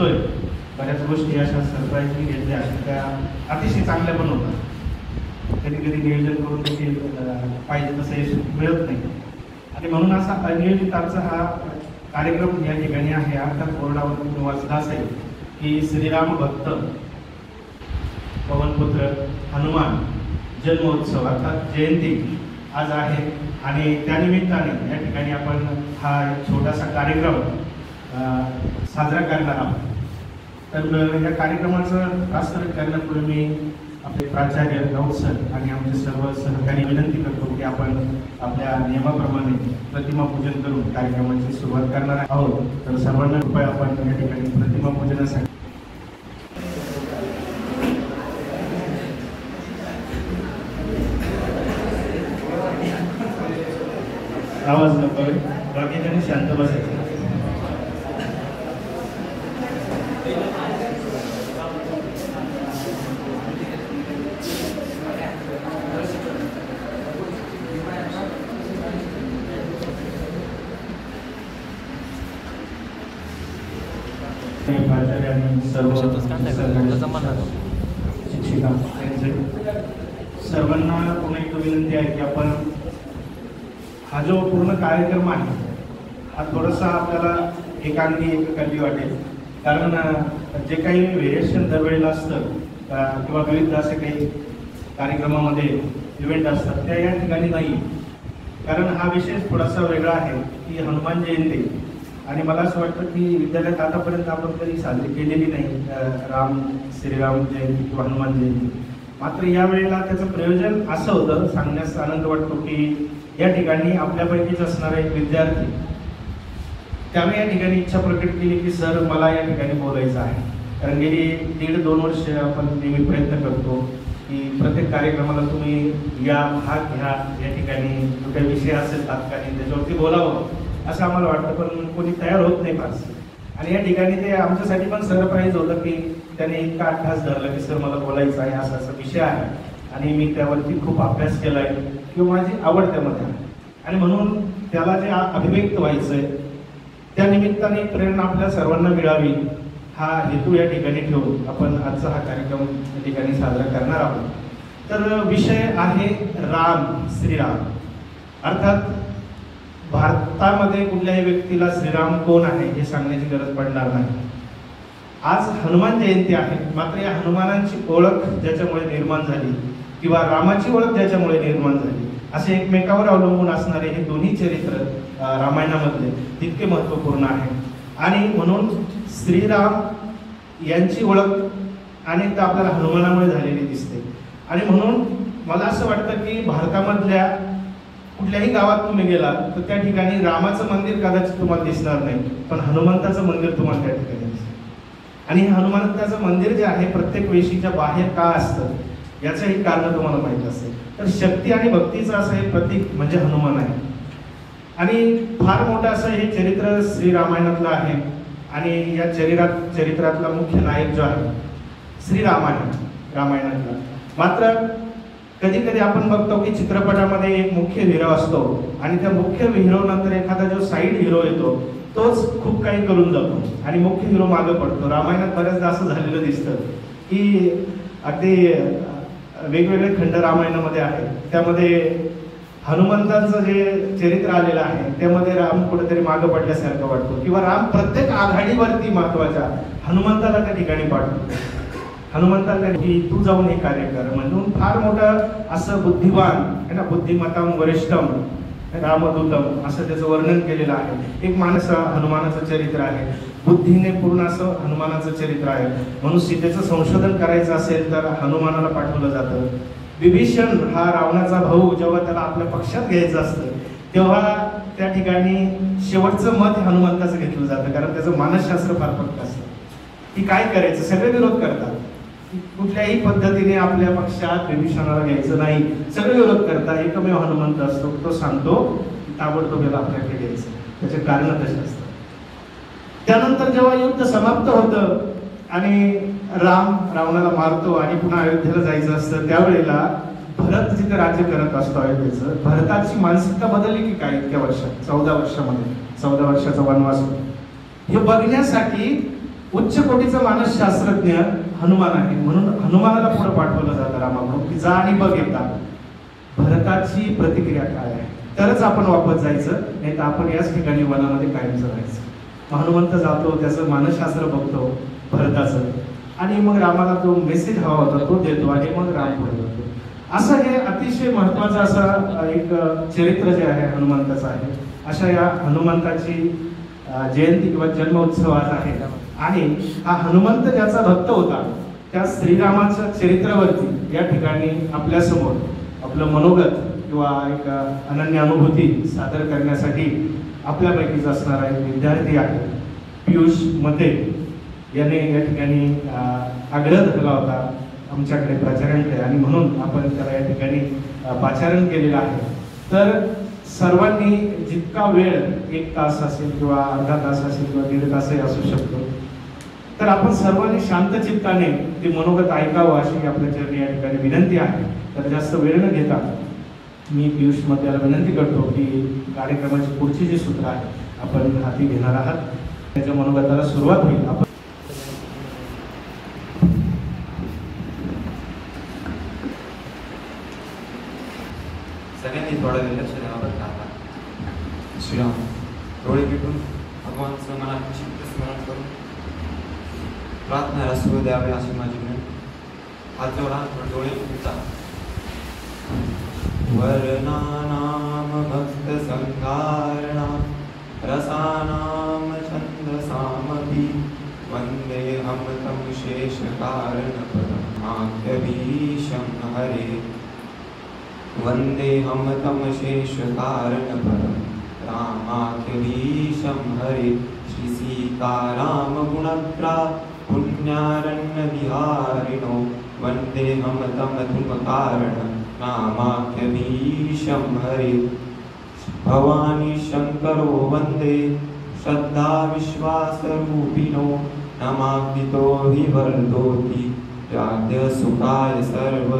होय, बऱ्याच गोष्टी अशा सरप्राईजली घेतल्या त्या अतिशय चांगल्या पण होतात. कधी कधी नियोजन करून देखील पाहिजे तसं यश मिळत नाही आणि म्हणून असा अनियोजिताचा हा कार्यक्रम या ठिकाणी आहे. अर्थात बोर्डावर तुम्ही वाचला असेल की श्रीराम भक्त पवनपुत्र हनुमान जन्मोत्सव अर्थात जयंती आज आहे आणि त्यानिमित्ताने या ठिकाणी आपण हा एक छोटासा कार्यक्रम साजरा करणार आहोत. तर या कार्यक्रमाचं राष्ट्रगीत करण्यापूर्वी मी आपले प्राचार्य राऊत सर आणि आमचे सर्व सहकारी विनंती करतो की आपण आपल्या नियमाप्रमाणे प्रतिमा पूजन करून कार्यक्रमाची सुरुवात करणार आहोत. तर सर्वांना कृपया आपण या ठिकाणी प्रतिमा पूजनासाठी आवाज नको, बाकीच्यांनी शांत बसायचं. शिक्षिका सर्वांना पुन्हा एक विनंती आहे की आपण हा जो पूर्ण कार्यक्रम आहे हा थोडासा आपल्याला एकांगी वाटेल, कारण जे काही व्हेरिएशन दरवेळेला असतं किंवा विविध असे काही कार्यक्रमामध्ये इव्हेंट असतात त्या या ठिकाणी नाही, कारण हा विषय थोडासा वेगळा आहे की हनुमान जयंती. आणि मला असं वाटतं की विद्यालयात आतापर्यंत आपण कधी साजरी केलेली नाही श्रीराम जयंती किंवा हनुमान जयंती. मात्र यावेळेला त्याचं प्रयोजन असं होतं, सांगण्यास आनंद वाटतो की या ठिकाणी आपल्यापैकीच असणारा एक विद्यार्थी त्याने या ठिकाणी इच्छा प्रकट केली की सर मला या ठिकाणी बोलायचं आहे. कारण गेली 1.5-2 वर्ष आपण नेहमी प्रयत्न करतो की प्रत्येक कार्यक्रमाला तुम्ही या भाग घ्या, या ठिकाणी जो काही विषय असेल तात्कालिक त्याच्यावरती बोलावं असं आम्हाला वाटतं, पण कोणी तयार होत नाही फारस. आणि या ठिकाणी ते आमच्यासाठी पण सरप्राईज होतं की त्याने इतका अट्टास धरला की सर मला बोलायचं आहे, असा असा विषय आहे आणि मी त्यावरती खूप अभ्यास केला आहे किंवा माझी आवड त्यामध्ये आहे आणि म्हणून त्याला जे अभिव्यक्त व्हायचं आहे त्या निमित्ताने प्रेरणा आपल्या सर्वांना मिळावी हा हेतू या ठिकाणी ठेवून आपण आजचा हा कार्यक्रम या ठिकाणी साजरा करणार आहोत. तर विषय आहे राम, श्रीराम. अर्थात भारतामध्ये कुठल्याही व्यक्तीला श्रीराम कोण आहे हे सांगण्याची गरज पडणार नाही. आज हनुमान जयंती आहे, मात्र या हनुमानाची ओळख ज्याच्यामुळे निर्माण झाली किंवा रामाची ओळख ज्याच्यामुळे निर्माण झाली असे एकमेकावर अवलंबून असणारे हे दोन्ही चरित्र रामायणामधले तितके महत्त्वपूर्ण आहे. आणि म्हणून श्रीराम यांची ओळख अनेकदा आपल्याला हनुमानामुळे झालेली दिसते. आणि म्हणून मला असं वाटतं की भारतामधल्या कुठल्याही गावात तुम्ही गेला तर त्या ठिकाणी रामाचं मंदिर कदाचित तुम्हाला दिसणार नाही, पण हनुमंताचं मंदिर तुम्हाला त्या ठिकाणी दिसेल. आणि हे हनुमंताचं मंदिर जे आहे प्रत्येक वेशीच्या बाहेर का असतं याचंही कारण तुम्हाला माहित असेल. तर शक्ती आणि भक्तीचं असं हे प्रतीक म्हणजे हनुमान आहे. आणि फार मोठं असं हे चरित्र श्रीरामायणातलं आहे आणि या चरित्रातला मुख्य नायक जो आहे श्रीराम आहे रामायणातला. मात्र कधी कधी आपण बघतो की चित्रपटामध्ये एक मुख्य हिरो असतो आणि त्या मुख्य हिरो नंतर एखादा जो साईड हिरो येतो तोच खूप काही करून जातो आणि मुख्य हिरो मागे पडतो. रामायणात बऱ्याचदा असं झालेलं दिसतं की अगदी वेगवेगळे खंड रामायणामध्ये आहेत, त्यामध्ये हनुमंताचं जे चरित्र आलेलं आहे त्यामध्ये राम कुठेतरी मागं पडल्यासारखं वाटतो किंवा राम प्रत्येक आघाडीवरती महत्वाच्या हनुमंताला त्या ठिकाणी पाठवतो. हनुमंताला की तू जाऊन हे कार्य कर म्हणून फार मोठं असं बुद्धिवान आहे ना, बुद्धिमतां वरिष्ठम रामदूतम असं त्याचं वर्णन केलेलं आहे. एक माणूस हनुमानाचं चरित्र आहे, बुद्धीने पूर्ण असं हनुमानाचं चरित्र आहे. म्हणून सीतेचं संशोधन करायचं असेल तर हनुमानाला पाठवलं जातं. विभीषण हा रावणाचा भाऊ जेव्हा त्याला आपल्या पक्षात घ्यायचं असतं तेव्हा त्या ठिकाणी शेवटचं मत हनुमंताचं घेतलं जातं, कारण त्याचं मानसशास्त्र फार पक्क असतं की काय करायचं. सगळे विरोध करतात, कुठल्याही पद्धतीने आपल्या पक्षात विभीषणाला घ्यायचं नाही, सगळे विरोध करतात. एकमेव हनुमंत असतो तो सांगतो ताबडतोब याला आपल्याकडे घ्यायचं. त्याचे कारण तसे असतात. त्यानंतर जेव्हा युद्ध समाप्त होतं आणि राम रावणाला मारतो आणि पुन्हा अयोध्येला जायचं असतं त्यावेळेला भरत जिथे राज्य करत असतो अयोध्येचं, भरताची मानसिकता बदलली की काय इतक्या वर्षात, 14 वर्षामध्ये 14 वर्षाचा वनवास हे बघण्यासाठी उच्च कोटीचा मानसशास्त्रज्ञ हनुमान आहे, म्हणून हनुमानाला पुढे पाठवलं जातं रामाकडून की जा आणि बघ एकदा भरताची प्रतिक्रिया काय आहे, तरच आपण वापस जायचं, नाही तर आपण याच ठिकाणी वनामध्ये कायमचं राहायचं. हनुमंत जातो, त्याचं मानसशास्त्र बघतो भरताचं, आणि मग रामाला जो मेसेज हवा होता तो देतो आणि मग राम पुढे जातो. असं हे अतिशय महत्वाचं असं एक चरित्र जे आहे हनुमंताचं आहे. अशा या हनुमंताची जयंती किंवा जन्म उत्सव आज आहे. आणि हा हनुमंत ज्याचा भक्त होता त्या श्रीरामाच्या चरित्रावरती या ठिकाणी आपल्यासमोर आपलं मनोगत किंवा एक अनन्य अनुभूती सादर करण्यासाठी आपल्यापैकीच असणारा एक विद्यार्थी आहे पियुष मते याने या ठिकाणी आग्रह धरला होता आमच्याकडे प्राचार्यांकडे, आणि म्हणून आपण त्याला या ठिकाणी पाचारण केलेलं आहे. तर सर्वांनी जितका वेळ 1 तास असेल किंवा अर्धा तास असेल किंवा 1.5 तासही असू शकतो, तर आपण सर्वांनी शांत चित्ताने ते मनोगत ऐकावं अशी आपल्या चरणी या ठिकाणी विनंती आहे. तर जास्त वेळ न घेता मी पियुष मध्याला विनंती करतो की कार्यक्रमाची पुढची जी सूत्र आहे आपण हाती घेणार आहात त्याच्या मनोगताला सुरुवात होईल. आपण सगळ्यांनी थोडा वेळ लक्ष द्यावं बरं का. श्रीराम डोळे मिटून भगवानचं मनात चित्त स्मरण करून प्रार्थना सुरू द्यावे अशी माझी विनंती. हात जोडा, डोळे मिटा. वर्णानाम भक्त संकारणा रसानाम छंदसामपि वन्देऽहं तं शेषकारणपरमाख्यमीशं हरे. वन्देऽहं तं शेषकारणपरं रामाख्यमीशं हरे. श्री सीताराम गुणग्रा पुण्यारण्यविहारिणो वन्देऽहं तं धूमकारणं रामाख्यमीशं हरे. भवानी शंकरो वन्दे श्रद्धा विश्वासरूपिणो नमाग्नितो विवर्धोति व्याद्य सुखाय सर्व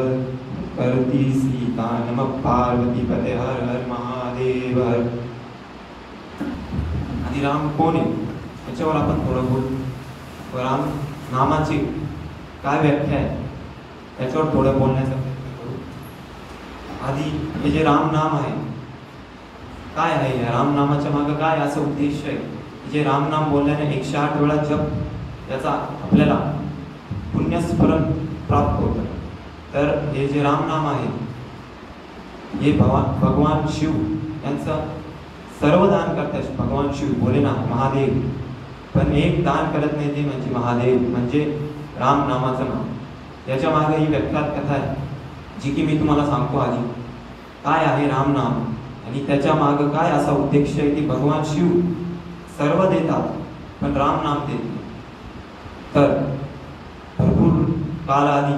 करती सीता नमः पार्वतीपते हर हर महादेव हर. आधी राम कोण आहे याच्यावर आपण थोडं बोलू. राम नामाची काय व्याख्या आहे याच्यावर थोडं बोलण्याचा प्रयत्न करू. आधी हे जे राम नाम आहे काय आहे, या राम नामाच्या मागे काय असं उद्देश आहे. जे राम नाम बोलल्याने 108 वेळा जप त्याचा आपल्याला पुण्यस्मरण प्राप्त होतं. तर हे जे राम नाम आहे हे भगवान शिव यांचं सर्व दान करतात. भगवान शिव भोलेनाथ महादेव, पण एक दान करत नाही ते म्हणजे महादेव, म्हणजे राम नामाचं नाम. याच्या मागे ही व्याख्यात कथा आहे जी की मी तुम्हाला सांगतो. आधी काय आहे राम नाम आणि त्याच्या मागे काय असा उद्देश आहे की भगवान शिव सर्व देतात पण राम नाम देत नाही. तर भरपूर काल आधी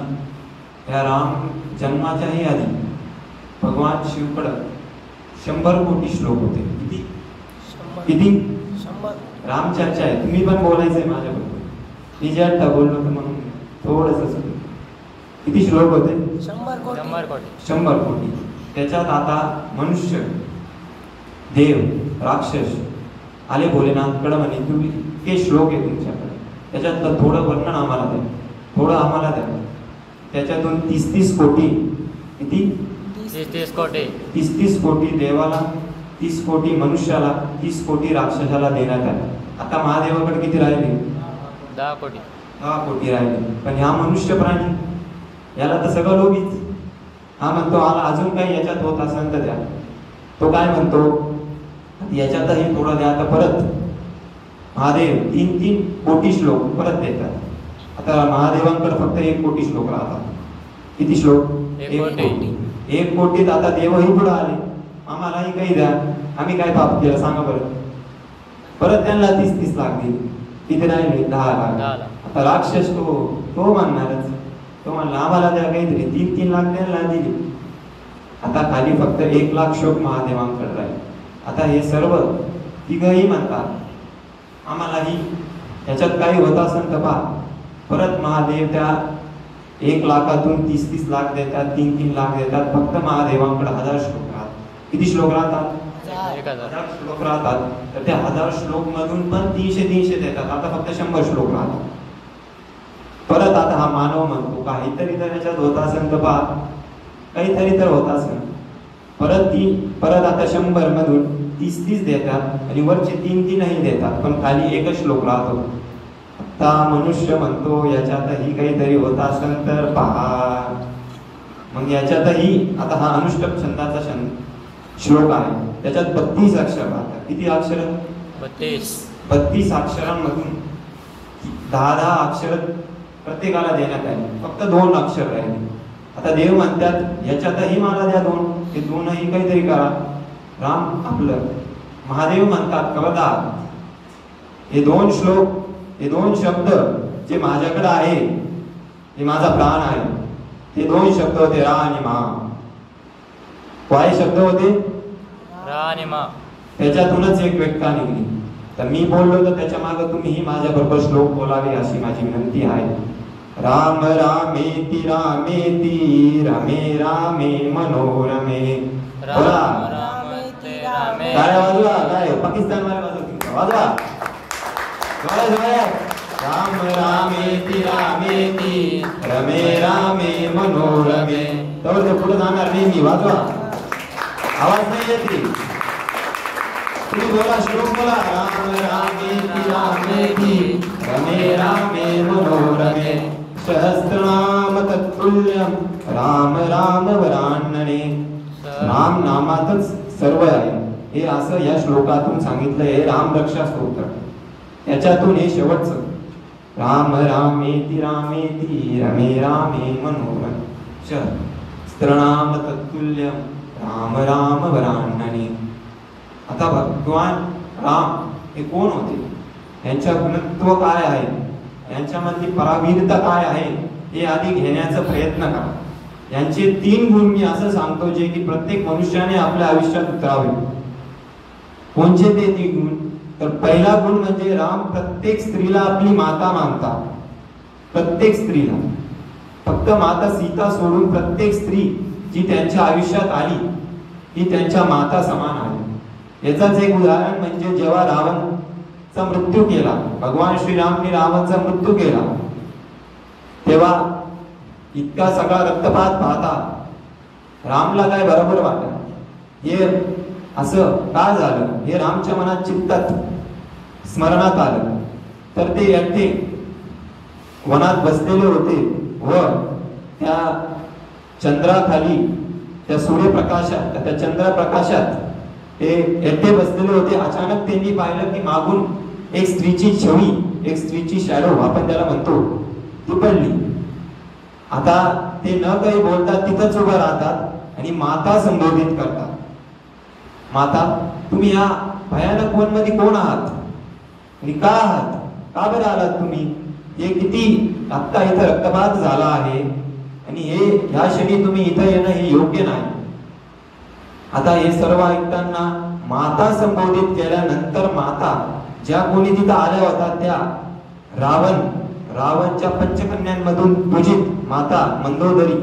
या राम जन्माच्याही आधी भगवान शिवकडं 100 कोटी श्लोक होते. किती रामचर्चा आहे. तुम्ही पण बोलायचंय माझ्याबरोबर. मी जे आता बोललो तर म्हणून थोडंसं किती श्लोक होते? 100 कोटी. त्याच्यात आता मनुष्य देव राक्षस आले भोलेनाथकडे म्हणे तुम्ही इतके श्लोक आहे तुमच्याकडे, त्याच्यातलं थोडं वर्णन आम्हाला द्या, थोडं आम्हाला द्या. त्याच्यातून 30 कोटी किती 30 कोटी देवाला, 30 कोटी मनुष्याला, 30 कोटी राक्षसाला देण्यात आले. आता महादेवाकडे किती राहिले? 10 कोटी. 10 कोटी राहिले. पण ह्या मनुष्य प्राणी याला तर सगळं लोभीच. हा म्हणतो आला अजून काही याच्यात होत असेल तर द्या. तो काय म्हणतो याच्यातही थोडं द्या. आता परत महादेव 3 कोटी श्लोक परत देतात. आता महादेवांकडे फक्त 1 कोटी श्लोक राहतात. किती श्लोक? 1 कोटी. 1 कोटीत आता देवही पुढे आले, आम्हालाही काही द्या, आम्ही काय पाप केलं सांगा बरं. परत त्यांना 30 लाख दिले. किती राहिले? 10 लाख. आता राक्षस तो म्हणणारच. तो म्हणला आम्हाला द्या काहीतरी. 3 लाख त्यांना दिले. आता खाली फक्त 1 लाख श्लोक महादेवांकडे राहिले. आता हे सर्व तिघही म्हणतात आम्हालाही याच्यात काही होत असेल तर पहा. परत महादेव त्या 1 लाखातून 30 लाख देतात, 3 लाख देतात. फक्त महादेवांकडे 1000 श्लोक राहतात. किती श्लोक राहतात? 1000 श्लोक राहतात, तर त्या 1000 श्लोक मधून पण 300 देतात. आता फक्त 100 श्लोक राहतात. परत आता हा मानव म्हणतो काहीतरी तर याच्यात होत असेल तर पहा, काहीतरी तर होत असेल. परत आता 100 मधून 30 देतात आणि वरचे 3 देतात, पण खाली एकच श्लोक राहतो. आता मनुष्य म्हणतो याच्यातही काहीतरी होत असेल तर पहा. मग याच्यातही आता हा अनुष्टुप छंदाचा श्लोक आहे, त्याच्यात 32 अक्षर राहतात. किती अक्षर? 32 अक्षरांमधून 10 अक्षर प्रत्येकाला देण्यात आले, फक्त 2 अक्षर राहिले. आता देव म्हणतात याच्यातही मला द्या 2, हे 2ही काहीतरी करा. राम आपलं महादेव म्हणतात कवदा हे 2 श्लोक, हे 2 शब्द जे माझ्याकडे आहे, हे माझा प्राण आहे, हे 2 शब्द होते रा आणि मा. काय शब्द होते? रा आणि मा. त्याच्यातूनच एक व्यक्ता निघली. तर मी बोललो तर त्याच्या मागे तुम्हीही माझ्या बरोबर श्लोक बोलावे अशी माझी विनंती आहे. राम रामेति रामेति रमे रामे मनोरमे. बोला काय वाजवा, काय पाकिस्तान वाजवा. राम रामेति रामेति रमे रामे मनोरमे. तर ते पुढे जाणार नाही मी, वाजवा. आवाज नाही येत रे, तुम्ही बोला, श्लोक बोला. राम रामेति रामेति रमे रामे मनोरमे सहस्रनाम तत्तुल्यम राम राम वरानने. राम नामातच सर्व आहे हे असं या श्लोकातून सांगितलंय. राम रक्षा स्तोत्र याच्यातून हे शेवटचं राम रामेति रामेति रमे रामे मनोरमे सहस्रनाम तत्तुल्यम राम राम वरानने. आता भगवान राम हे कोण होते, यांच्या गुणत्व काय आहे, यांच्यामधली परावीरता काय आहे हे आधी घेण्याचा प्रयत्न करा. यांचे 3 गुण मी असं सांगतो जे की प्रत्येक मनुष्याने आपल्या आयुष्यात उतरावे. कोणचे ते 3 गुण? तर पहिला गुण म्हणजे राम प्रत्येक स्त्रीला आपली माता मानतात. प्रत्येक स्त्रीला, फक्त माता सीता सोडून प्रत्येक स्त्री जी त्यांच्या आयुष्यात आली ही त्यांच्या माता समान आहे. याचाच एक उदाहरण म्हणजे जेव्हा रावणचा मृत्यू केला, भगवान श्रीरामने रावणचा मृत्यू केला, तेव्हा इतका सगळा रक्तपात पाहता रामला काय बरोबर वाटलं, हे असं का झालं हे रामच्या मनात चित्तात स्मरणात आलं. तर ते एकटे वनात बसलेले होते व त्या चंद्राखाली, त्या सूर्यप्रकाशात, त्या चंद्रप्रकाशात ते एकटे बसलेले होते. अचानक त्यांनी पाहिलं की मागून एक स्त्रीची छवी, एक स्त्रीची शॅडो आपण त्याला म्हणतो, ती पडली. आता ते न काही बोलतात तिथंच उभं राहतात आणि माता संबोधित करतात. माता, तुम्ही या भयानक वन मध्ये कोण आहात आणि का आहात, का बरं आलात तुम्ही? हे किती आत्ता इथं रक्तपात झाला आहे आणि हे ह्या क्षणी तुम्ही इथं येणं हे योग्य नाही. आता हे सर्व ऐकताना माता संबोधित केल्यानंतर माता ज्या कोणी तिथं आल्या होत्या त्या रावणच्या पंचकन्यांमधून पूजित माता मंदोदरी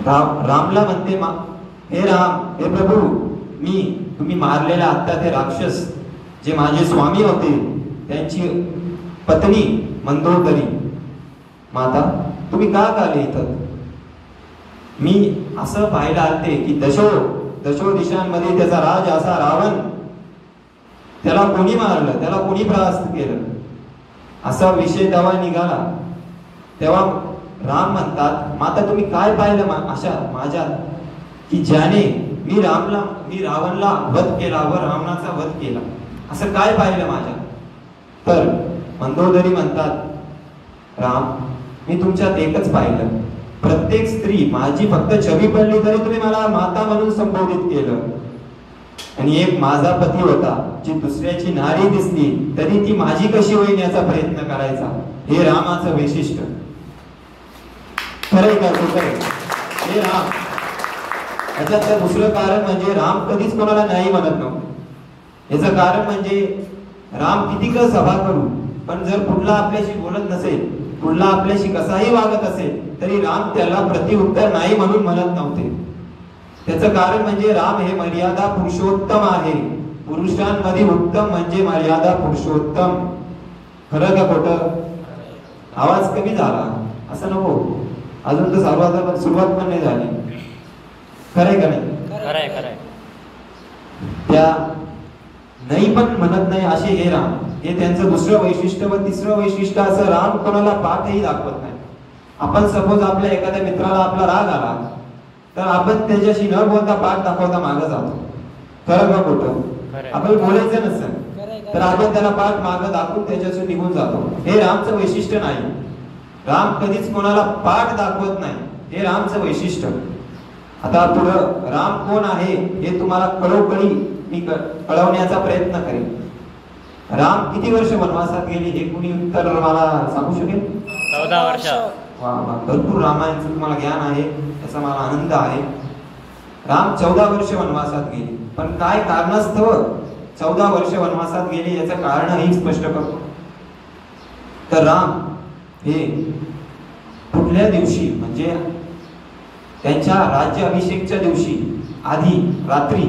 रामला म्हणते, हे राम, हे प्रभू, तुम्ही मारलेल्या आत्ता ते राक्षस जे माझे स्वामी होते त्यांची पत्नी मंदोदरी माता, तुम्ही का आले इथं? मी असं पाहायला आलते की दशो दिशांमध्ये त्याचा राज असा रावण, त्याला कोणी मारलं, त्याला कोणी प्रहार केलं, असा विषय तेव्हा निघाला. तेव्हा राम म्हणतात, माता तुम्ही काय पाहिलं अशा माझ्यात की ज्याने मी रावणला वध केला व रावणाचा वध केला, असं काय पाहिलं माझ्यात? तर मंदोदरी म्हणतात, राम, मी तुमच्यात एकच पाहिलं, प्रत्येक स्त्री माझी फक्त छवी पडली तरी तुम्ही मला माता म्हणून संबोधित केलं, आणि एक माझा पती होता जी दुसऱ्याची नारी दिसली तरी ती माझी कशी होईल याचा प्रयत्न करायचा. हे रामाचं वैशिष्ट्य. खरंय का? हे राम. याच्यात दुसरं कारण म्हणजे राम कधीच कोणाला नाही म्हणत नव्हतं. याचं कारण म्हणजे राम किती का सभा करू, पण जर पुढला आपल्याशी बोलत नसेल, पुढला आपल्याशी कसाही वागत असेल तरी राम त्याला प्रतिउत्तर नाही म्हणून म्हणत नव्हते. त्याचं कारण म्हणजे राम हे मर्यादा पुरुषोत्तम आहे. पुरुषांमध्ये उत्तम म्हणजे मर्यादा पुरुषोत्तम. खरं का खोटं? आवाज कमी झाला असं नको. अजून तर सुरुवात पण नाही झाली. खरंय का नाही? खरंय खरंय. त्या नाही पण म्हणत नाही असे हे राम. हे त्यांचं दुसरं वैशिष्ट्य. व तिसरं वैशिष्ट्य असं, राम कोणाला पाठही दाखवत नाही. आपण सपोज आपल्या एखाद्या मित्राला आपला राग आला तर आपण त्याच्याशी न बोलता पाठ दाखवता मागे जातो. खरं का खोटं? आपण बोलायचं नसेल तर आपण त्याला पाठ मागे दाखवून त्याच्याशी निघून जातो. हे रामचं वैशिष्ट्य नाही. राम कधीच कोणाला पाठ दाखवत नाही. हे रामचं वैशिष्ट्य. आता पुढं राम कोण आहे हे तुम्हाला कळोकळी मी कळवण्याचा प्रयत्न करेन. राम किती वर्ष वनवासात गेले हे कुणी उत्तर मला सांगू शकेल? 14 वर्ष. वा वा, भरपूर रामायणाचं तुम्हाला ज्ञान आहे, याचा मला आनंद आहे. राम 14 वर्ष वनवासात गेले. पण काय कारणास्तव 14 वर्ष वनवासात गेले याचं कारणही स्पष्ट करतो. तर राम हे कुठल्या दिवशी म्हणजे त्यांच्या राज्य अभिषेकच्या दिवशी आधी रात्री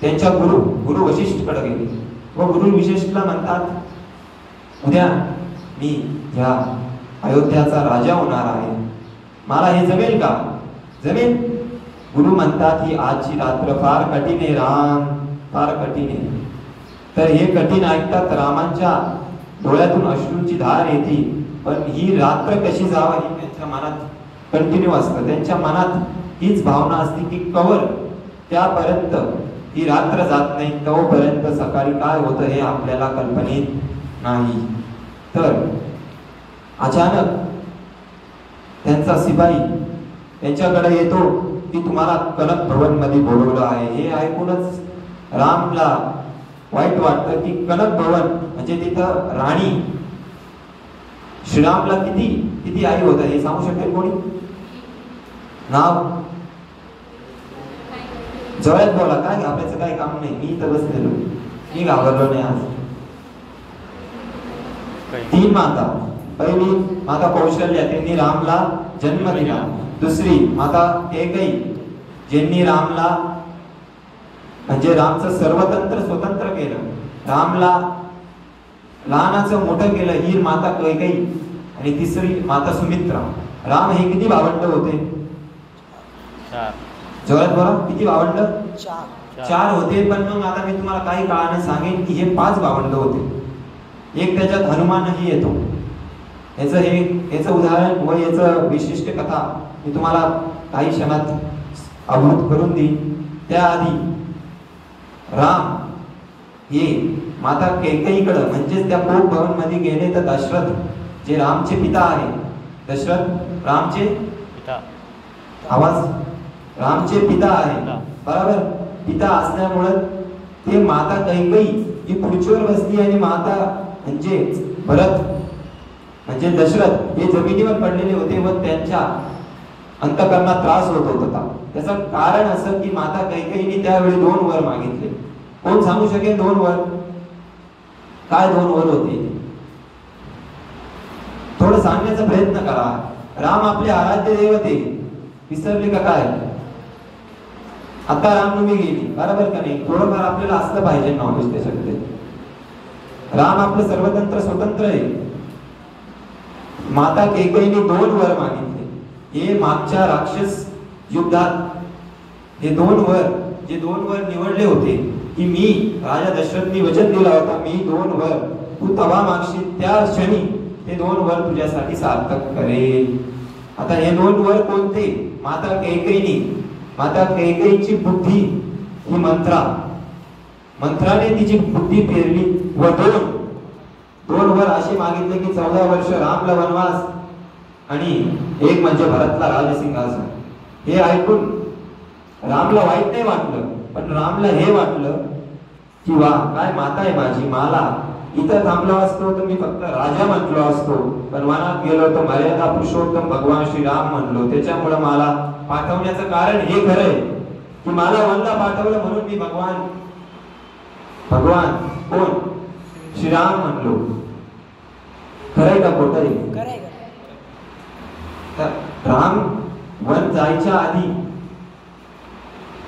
त्यांच्या गुरु वशिष्ठकडे गेले व गुरु वशिष्ठला म्हणतात, उद्या मी या अयोध्याचा राजा होणार आहे, मला हे जमेल का? जमेल. गुरु म्हणतात ही आजची रात्र फार कठीण आहे राम, फार कठीण आहे. तर हे कठीण ऐकतात रामांच्या डोळ्यातून अश्रूंची धार येते. पण ही रात्र कशी जावं ही त्यांच्या मनात कंटिन्यू असतं. त्यांच्या मनात हीच भावना असते की कवर त्यापर्यंत ही रात्र जात नाही तोपर्यंत सकाळी काय होतं हे आपल्याला कल्पनेत नाही. तर अचानक त्यांचा शिपाई त्यांच्याकडे येतो की तुम्हाला कनक भवन मध्ये बोलवलं आहे. हे ऐकूनच रामला वाईट वाटतं की कनक भवन म्हणजे तिथं राणी. श्रीरामला किती किती आई होतं हे सांगू शकेल कोणी? नाव जवळच बोला, काय घाबरायचं काही काम नाही. मी इथं बसलेलो, मी घाबरलो नाही आज. 3 माता. पहिली माता कौशल्या, त्यांनी रामला जन्म दिला. दुसरी माता कैकेयी, ज्यांनी रामला म्हणजे रामचं सर्वतंत्र स्वतंत्र केलं, रामला लहानाचं मोठं केलं, ही माता कैकेयी. आणि तिसरी माता सुमित्रा. राम हे किती भावंड होते? 4. जोरात बोला, किती भावंड? 4 होते. पण मग आता मी तुम्हाला काही काळाने सांगेन की हे 5 भावंड होते. एक त्याच्यात हनुमानही येतो. याचं उदाहरण व याचं विशिष्ट कथा मी तुम्हाला काही क्षणात अवगत करून देईन. त्याआधी राम हे माता कैकेयीकडे म्हणजेच त्या पोप भवन मध्ये गेले तर दशरथ जे रामचे पिता आहे, दशरथ रामचे पिता, आवाज, रामचे पिता आहे बरोबर. पिता असल्यामुळे ते माता कैकेयी ही खुर्चीवर बसली आणि माता म्हणजे भरत म्हणजे दशरथ हे जमिनीवर पडलेले होते व त्यांच्या अंतःकरणात त्रास होत होता. त्याचं कारण असं की माता कैकेयीने त्यावेळी 2 वर मागितले. कोण सांगू शकेल 2 वर? काय 2 वर होते? थोडं सांगण्याचा प्रयत्न करा. राम आपले आराध्य दैवत आहे, विसरले का काय? आता रामनवमी गेली बरोबर का नाही? थोडंफार आपल्याला असलं पाहिजे नॉलेज त्याच्याकडे. राम आपलं सर्वतंत्र स्वतंत्र आहे. माता कैकेयीने 2 वर मागितले. हे मागच्या राक्षस युद्धात हे 2 वर जे 2 वर निवडले होते की मी राजा दशरथनी वचन दिला होता मी 2 वर तू तवा मागशील त्या क्षणी ते 2 वर तुझ्यासाठी सार्थक करेल. आता हे 2 वर कोणते? माता कैकेयीची बुद्धी ही मंत्राने तिची बुद्धी पेरली व 2 वर असे मागितले की 14 वर्ष रामला वनवास आणि एक म्हणजे भरतला राजसिंहासन. हे ऐकून रामला वाईट नाही वाटलं, पण रामला हे वाटलं की वा काय माता आहे माझी, मला इथं थांबलो असतो तर मी फक्त राजा म्हटलो असतो, पण वनात गेलो तर मर्यादा पुरुषोत्तम भगवान श्रीराम म्हणलो. त्याच्यामुळे मला पाठवण्याचं कारण हे खरंय की मला वनला पाठवलं म्हणून मी भगवान कोण श्रीराम म्हणलो. खरंय का खोटं आहे? राम वन जायच्या आधी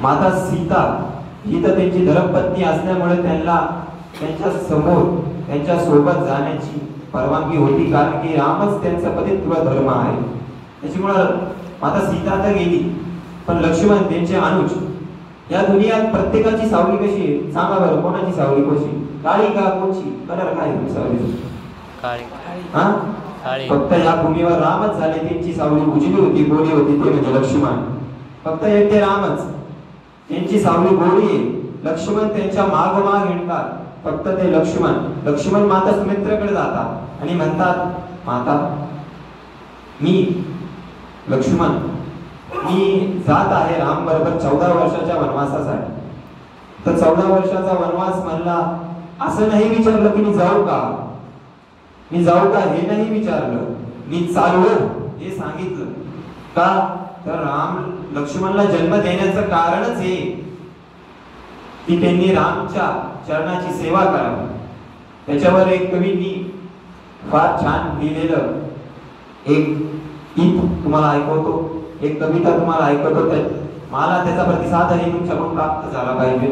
माता सीता ही तर त्यांची धर्मपत्नी असल्यामुळे त्यांना त्यांच्या समोर त्यांच्या सोबत जाण्याची परवानगी होती, कारण की रामच त्यांचा पतित्व धर्म आहे. त्याच्यामुळं माता सीता तर गेली, पण लक्ष्मण त्यांचे अनुज, या दुनियात प्रत्येकाची सावली कशी आहे सांगा बरं, कोणाची सावली कशी, काळी का कोणची, कलर काय सावली? काळी. हा, काळी. फक्त या भूमीवर रामच झाले, त्यांची सावली उजली होती, गोरी होती, ते म्हणजे लक्ष्मण. फक्त एक ते रामच, त्यांची सावली गोरी आहे. लक्ष्मण त्यांच्या मागोमाग हिंडतात, फक्त ते लक्ष्मण माता सुमित्रेकडे जातात आणि म्हणतात, माता मी लक्ष्मण जात आहे राम बरोबर 14 वर्षाच्या वनवासासाठी. तर 14 वर्षाचा वनवास म्हणला, असं नाही विचारलं की मी जाऊ का हे नाही विचारलं, मी चाललो हे सांगितलं. का तर राम लक्ष्मणला जन्म देण्याचं कारणच हे की त्यांनी रामच्या चरणाची सेवा करावी. त्याच्यावर एक कवींनी फार छान लिहिलेलं एक गीत तुम्हाला ऐकवतो, एक कविता तुम्हाला ऐकवतो. मला त्याचा प्रतिसादही तुमच्याकडून प्राप्त झाला पाहिजे.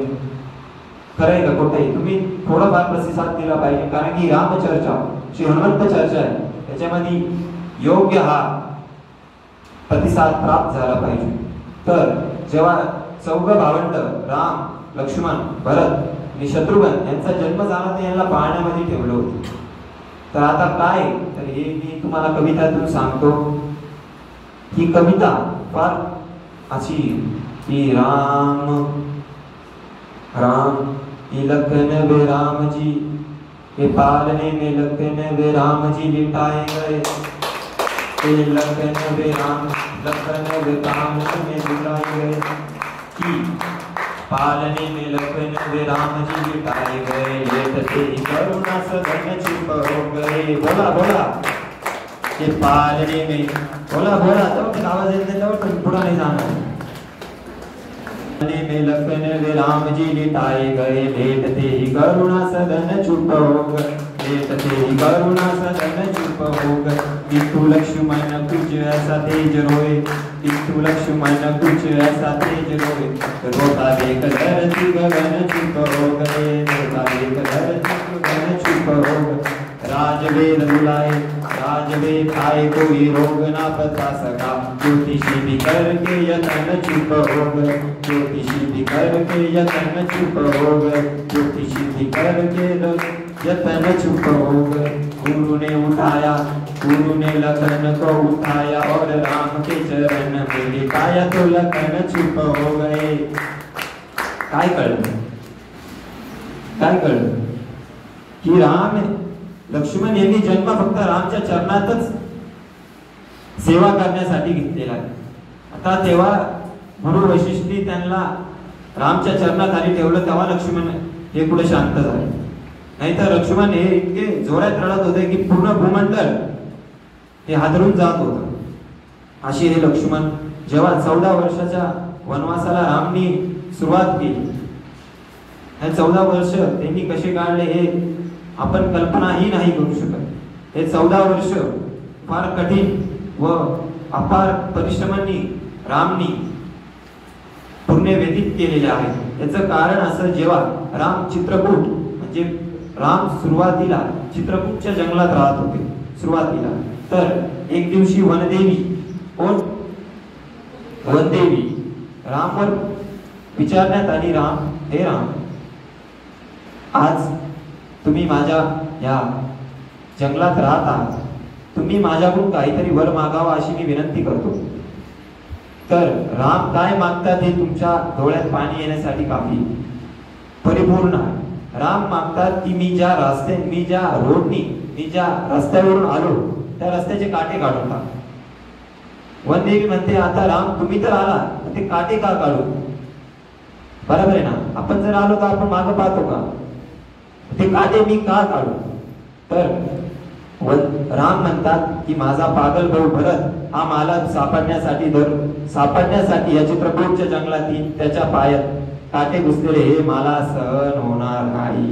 खरंय का खोटंय, तुम्ही थोडाफार प्रतिसाद दिला पाहिजे, कारण की रामचर्चा श्री हनुमंत चर्चा आहे, त्याच्यामध्ये योग्य हा प्रतिसाद प्राप्त झाला पाहिजे. तर जेव्हा चौघ भावंड राम, लक्ष्मण, भरत आणि शत्रुघ्न यांचा जन्म झाला, तर यांना पाळण्यामध्ये ठेवलं होतं. तर आता काय, तर हे मी तुम्हाला कवितातून सांगतो. ही कविता फार अशी की राम लखन वे राम जी के पालने में लखन वे राम जी लिटाए गए, लखन वे काम में लिटाए गए, कि पालने में लखन वे राम जी लिटाए गए, लेटते ही करुणा सदन चुप हो गए. बोला के पालने में बोला तो आवाज येत नाही, तर पुढे नाही जाणार. में लखन वे राम जी लिटाए गए, लेटते ही करुणा सदन चुप हो गए, लेटते ही करुणा सदन चुप हो गए. किंतु लक्ष्मण कुछ ऐसा तेज रोए, किंतु लक्ष्मण कुछ ऐसा तेज रोए, रोता देख धरती गगन चुप हो गए, रोता देख धरती गगन चुप हो गए. राजवेद बुलाए, राजवेद आए, कोई रोग ना बता सका, ज्योतिषी भी करके यतन चुप हो गए, ज्योतिषी भी करके यतन चुप हो गए, ज्योतिषी भी करके यतन चुप हो गए. गुरु ने उठाया, गुरु ने लखन को उठाया, और राम के चरण में लिटाया, तो लखन चुप हो गए. काय कळलं की लक्ष्मण यांनी जन्म फक्त रामच्या चरणातच सेवा करण्यासाठी घेतलेला आहे. आता तेव्हा म्हणून वैशिष्ट्य त्यांना रामच्या चरणाखाली ठेवलं, तेव्हा लक्ष्मण हे पुढे शांत झाले. नाहीतर लक्ष्मण हे इतके जोरात रडत होते की पूर्ण भूमंडल हे हादरून जात होतं. अशी हे लक्ष्मण जेव्हा 14 वर्षाच्या वनवासाला रामनी सुरुवात केली, 14 वर्ष त्यांनी कसे काढले हे आपण कल्पनाही नाही करू शकत. हे 14 वर्ष फार कठीण व अपार परिश्रमांनी रामनी पुण्य व्यतीत केलेले आहे. याचं कारण असं, जेव्हा राम चित्रकूट म्हणजे राम सुरुवातीला चित्रकूटच्या जंगलात राहत होते सुरुवातीला, तर एक दिवशी वनदेवी रामवर विचारण्यात आली, हे राम, आज तुम्ही माझ्या या जंगलात राहत आहात, तुम्ही माझ्याकडून काहीतरी वर मागावा अशी मी विनंती करतो. तर राम काय मागतात हे तुमच्या डोळ्यात पाणी येण्यासाठी काफी परिपूर्ण आहे. राम मागतात की मी ज्या रस्त्यावरून आलो त्या रस्त्याचे काटे काढून टाक. वनदेवी म्हणते, आता राम तुम्ही तर आला, ते काटे का काढू? बरोबर आहे ना, आपण जर आलो तर आपण मागं पाहतो का? ते काटे मी का काढू? तर राम म्हणतात की माझा पागल भाऊ भरत हा मला सापडण्यासाठी या चित्रकूटच्या जंगलातील त्याच्या पायात काटे घुसलेले हे मला सहन होणार नाही.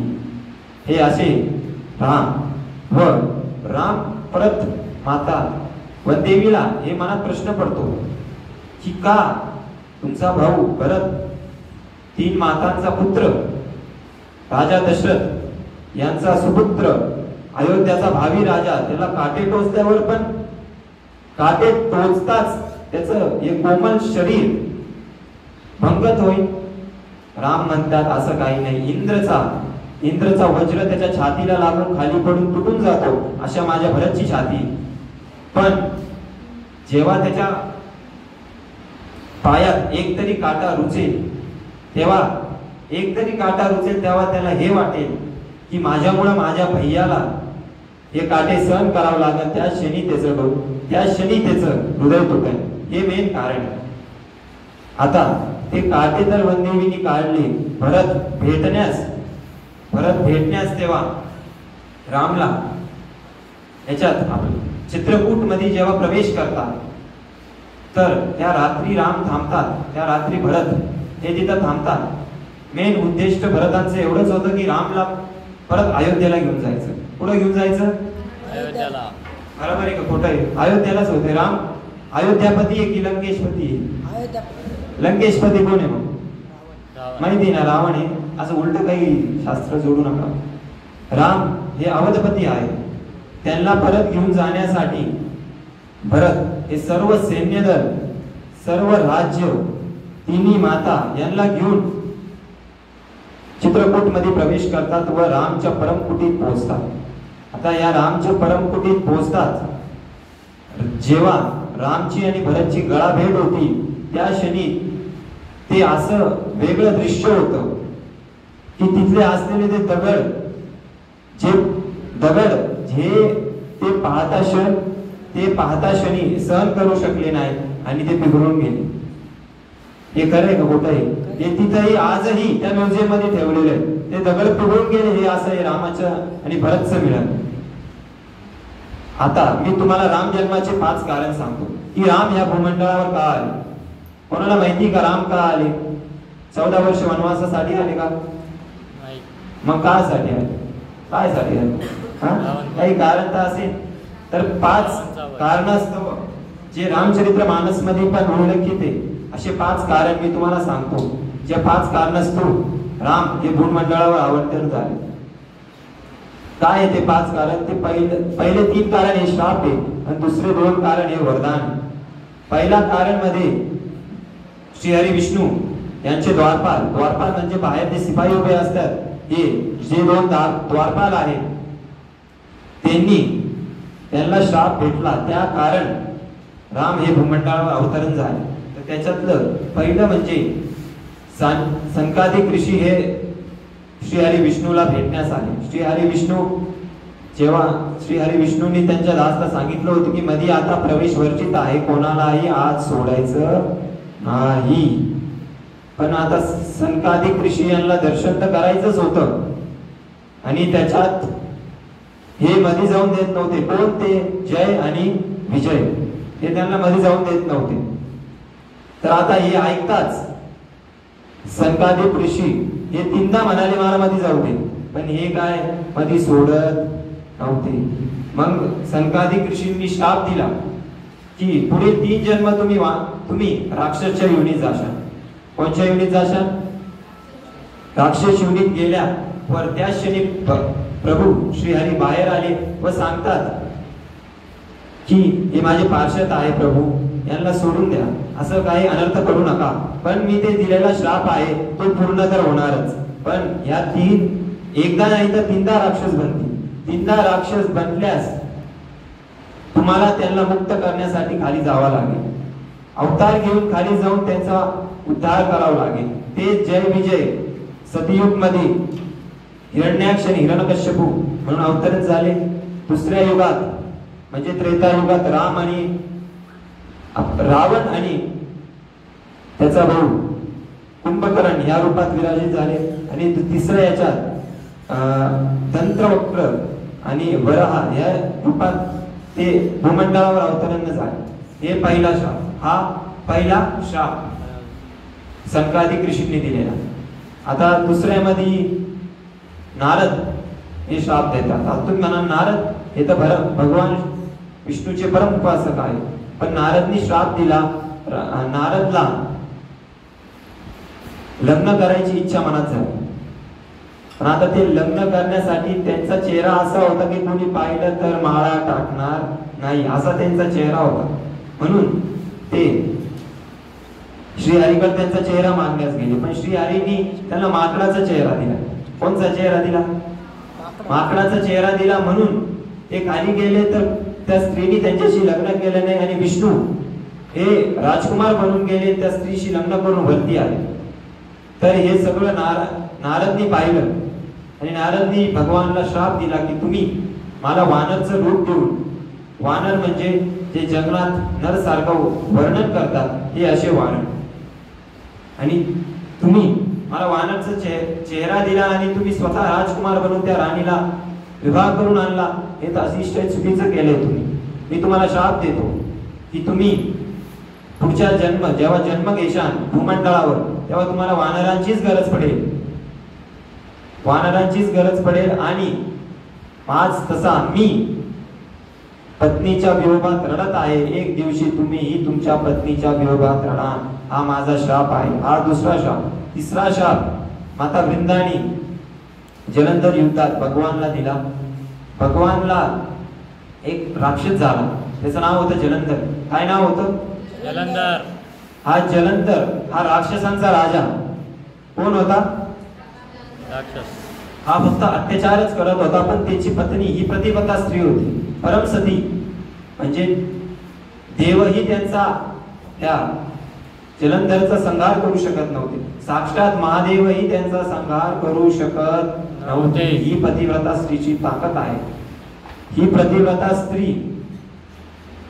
हे असे राम परत माता वनदेवीला हे मनात प्रश्न पडतो की का तुमचा भाऊ भरत 3 मातांचा पुत्र राजा दशरथ यांचा सुपुत्र अयोध्याचा भावी राजा, त्याला काटे टोचल्यावर पण काटे टोचताच त्याचं एक कोमल शरीर भंगत होईल. राम म्हणतात असं काही नाही, इंद्रचा वज्र त्याच्या छातीला लागून खाली पडून तुटून जातो अशा माझ्या भरतची छाती. पण जेव्हा त्याच्या पायात एक तरी काटा रुचेल तेव्हा त्याला हे वाटेल की माझ्यामुळे माझ्या भैयाला हे काटे सहन करावं लागेल. त्या क्षणी त्याचं हृदय तुटेल. हे मेन कारण. आता ते काटे तर वनदेवीने काढले. भरत भेटण्यास तेव्हा रामला याच्यात चित्रकूट मध्ये जेव्हा प्रवेश करतात तर त्या रात्री राम थांबतात, त्या रात्री भरत हे तिथं थांबतात. मेन उद्दिष्ट भरतांचं एवढंच होतं की रामला परत अयोध्येला घेऊन जायचं. पुढे घेऊन जायचं अयोध्येला. बरोबर आहे का खोटं आहे? अयोध्येलाच होते. राम अयोध्यापती आहे की लंकेशपती आहे? लंकेशपती कोण आहे मग माहिती ना? रावण आहे. असं उलट काही शास्त्र जोडू नका. राम हे अवधपती आहे. त्यांना परत घेऊन जाण्यासाठी भरत हे सर्व सैन्यदल, सर्व राज्य, 3 माता यांना घेऊन चित्रकूट मध्ये प्रवेश करतात व रामच्या परमकुटीत पोहोचतात. आता या रामच्या परमकुटीत पोहोचतात जेव्हा रामची आणि भरतची गळाभेट होती त्या क्षणी ते असं वेगळं दृश्य होतं की तिथले असलेले ते दगड जे ते पाहता क्षणी सहन करू शकले नाही आणि ते बिघडून गेले. हे खरं आहे का खोटं आहे? हे तिथंही आजही त्या म्युझियम मध्ये ठेवलेले आहे. ते दगड पिघळून गेले. हे असं आहे रामाचं आणि भरतचं मिळालं. आता मी तुम्हाला राम जन्माचे 5 कारण सांगतो की राम या भूमंडळावर का आले. कोणाला माहिती का राम का आले? 14 वर्ष वनवासासाठी आले का? मग कासाठी आले? काय साठी आले? काही कारण तर असेल. तर 5 कारणास्तव जे रामचरित्र मानस मध्ये पण उल्लेखित आहे असे 5 कारण मी तुम्हाला सांगतो. ज्या 5 कारणास्तव राम हे भूमंडळावर अवतरण झाले. काय आहे ते 5 कारण? ते पहिले 3 कारण हे श्राप आहे आणि दुसरे 2 कारण हे वरदान. पहिला कारण मध्ये श्री हरी विष्णू यांचे द्वारपाल म्हणजे बाहेर जे सिपाही उभे असतात हे जे 2 द्वारपाल आहेत त्यांना श्राप भेटला. त्या कारण राम हे भूमंडळावर अवतरण झाले. तर त्याच्यातलं पहिलं म्हणजे संकादिक ऋषी हे श्री हरी विष्णूला भेटण्यास आले. श्री हरी विष्णूंनी त्यांच्या दासला सांगितलं होतं की मध्ये आता प्रवेश वर्जित आहे, कोणालाही आज सोडायचं नाही. पण आता संकादिक ऋषी यांना दर्शन तर करायचंच होतं आणि त्याच्यात हे मध्ये जाऊन देत नव्हते. कोण ते? जय आणि विजय हे त्यांना मध्ये जाऊन देत नव्हते. तर आता हे ऐकताच संकादिक ऋषी हे 3दा म्हणाले मला मध्ये जाऊ दे, पण हे काय मध्ये सोडत नव्हते. मग संकादिक ऋषींनी शाप दिला की पुढे 3 जन्म तुम्ही राक्षसच्या योनीत जाशाल. कोणत्या योनीत जाशाल? राक्षस योनीत गेल्या वर त्या क्षणी प्रभू श्री हरी बाहेर आले व सांगतात की हे माझे पार्षद आहे प्रभू, यांना सोडून द्या, असं काही अनर्थ करू नका. पण मी ते दिलेला श्राप आहे तो पूर्ण तर होणारच. पण या 1दा नाही तर 3दा राक्षस बनतील. 3दा राक्षस बनल्यास तुम्हाला त्यांना मुक्त करण्यासाठी खाली जावं लागेल. अवतार घेऊन खाली जाऊन त्यांचा उद्धार करावा लागेल. ते जय विजय सतयुग मध्ये हिरण्याक्ष आणि हिरण्यकश्यपू म्हणून अवतरण झाले. दुसऱ्या युगात म्हणजे त्रेता युगात रावण आणि त्याचा भाऊ कुंभकर्ण या रूपात विराजित झाले. आणि तिसऱ्या याच्यात तंत्रवक्र आणि वराह या रूपात ते भूमंडळावर अवतरण झाले. हे पहिला श्राप. हा पहिला श्राप संकादिक ऋषींनी दिलेला. आता दुसऱ्यामध्ये नारद हे श्राप देतात. आता तुम्ही म्हणा नारद हे तर भगवान विष्णूचे परम उपासक आहे, पण नारदनी श्राप दिला नारदला लग्न करायची इच्छा मनात झाली. पण आता ते लग्न करण्यासाठी त्यांचा चेहरा असा होता की कोणी पाहिलं तर माळा टाकणार नाही असा त्यांचा चेहरा होता. म्हणून ते श्रीहरीकडे त्यांचा चेहरा मागण्यास गेले. पण श्रीहरींनी त्यांना माकडाचा चेहरा दिला. कोणता चेहरा दिला? माकडाचा चेहरा दिला. म्हणून ते खाली गेले तर त्या स्त्रीने त्यांच्याशी लग्न केलं नाही आणि विष्णू हे राजकुमार बनून गेले, त्या स्त्रीशी लग्न करून वरती आले. तर हे सगळं नारदनी पाहिलं आणि नारदनी भगवानला श्राप दिला की तुम्ही मला वानरचं रूप देऊन, वानर म्हणजे जे जंगलात नर सारखं वर्णन करतात हे असे वानर, आणि तुम्ही मला वानरचा चेहरा दिला आणि तुम्ही स्वतः राजकुमार बनून त्या राणीला विवाह करून आणला, हे तर अतिशय चुकीचं केलंय तुम्ही. मी तुम्हाला शाप देतो की तुम्ही पुढच्या जेव्हा जन्म घेशाल भूमंडळावर तेव्हा तुम्हाला वानरांचीच गरज पडेल, वानरांचीच गरज पडेल. आणि आज तसा मी पत्नीच्या वियोगात रडत आहे, एक दिवशी तुम्हीही तुमच्या पत्नीच्या वियोगात रडा. हा माझा शाप आहे. हा दुसरा शाप. तिसरा शाप माता वृंदानी जलंधर युद्धात भगवानला दिला. भगवानला एक राक्षस झाला, त्याचं नाव होतं जलंधर. काय नाव होतं? जलंधर. हा जलंधर हा राक्षसांचा राजा. कोण होता? राक्षस. हा फक्त अत्याचारच करत होता. पण त्याची पत्नी ही प्रतिपदा स्त्री होती, परमसती. म्हणजे देवही त्यांचा त्या जलंधरचा संहार करू शकत नव्हते. साक्षात महादेवही त्यांचा संहार करू शकत नव्हते. ही पतिव्रता स्त्रीची ताकद आहे. ही प्रतिव्रता स्त्री.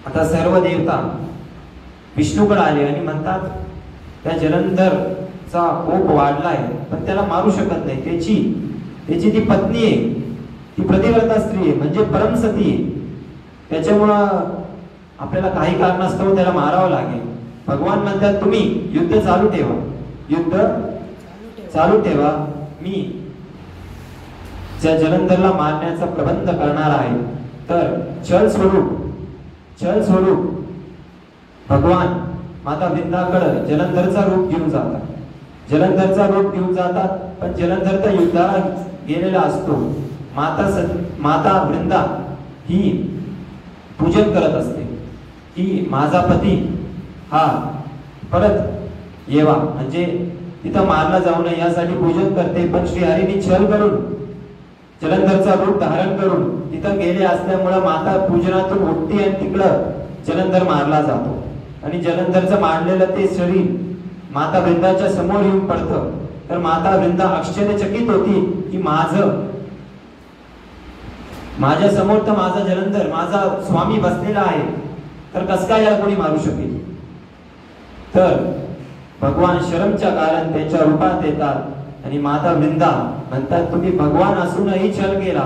आता सर्व देवता विष्णूकडे आले आणि म्हणतात त्या जलंधरचा कोप वाढलाय पण त्याला मारू शकत नाही. त्याची ती पत्नी आहे, ती प्रतिव्रता स्त्री आहे, म्हणजे परमसती आहे. त्याच्यामुळं आपल्याला काही कारणास्तव त्याला मारावं लागेल. भगवान म्हणतात तुम्ही युद्ध चालू ठेवा, युद्ध चालू ठेवा. मी ज्या जलंधरला मारण्याचा प्रबंध करणार आहे. तर छल स्वरूप भगवान माता वृंदाकडे जलंधरचा रूप घेऊन जातात. जलंधरचा रूप घेऊन जातात. पण जलंधर तर युद्धाला गेलेला असतो. माता वृंदा ही पूजन करत असते की माझा पती हा परत येवा, म्हणजे तिथं मारला जाऊ नये यासाठी पूजन करते. पण श्रीहरीने छल करून जलंधरचा रूप धारण करून तिथं गेले असल्यामुळे माता पूजनातून उठते आणि तिकडं जलंधर मारला जातो. आणि जलंधरचं मारलेलं ते शरीर माता वृंदाच्या समोर येऊन पडतं. तर माता वृंदा आश्चर्यचकित होती की माझ्या समोर तर माझा जलंधर, माझा स्वामी बसलेला आहे, तर कस काय याला कोणी मारू शकेल. तर भगवान शरमच्या कारण त्यांच्या रूपात येतात आणि माता वृंदा म्हणतात तुम्ही भगवान असूनही छल केला,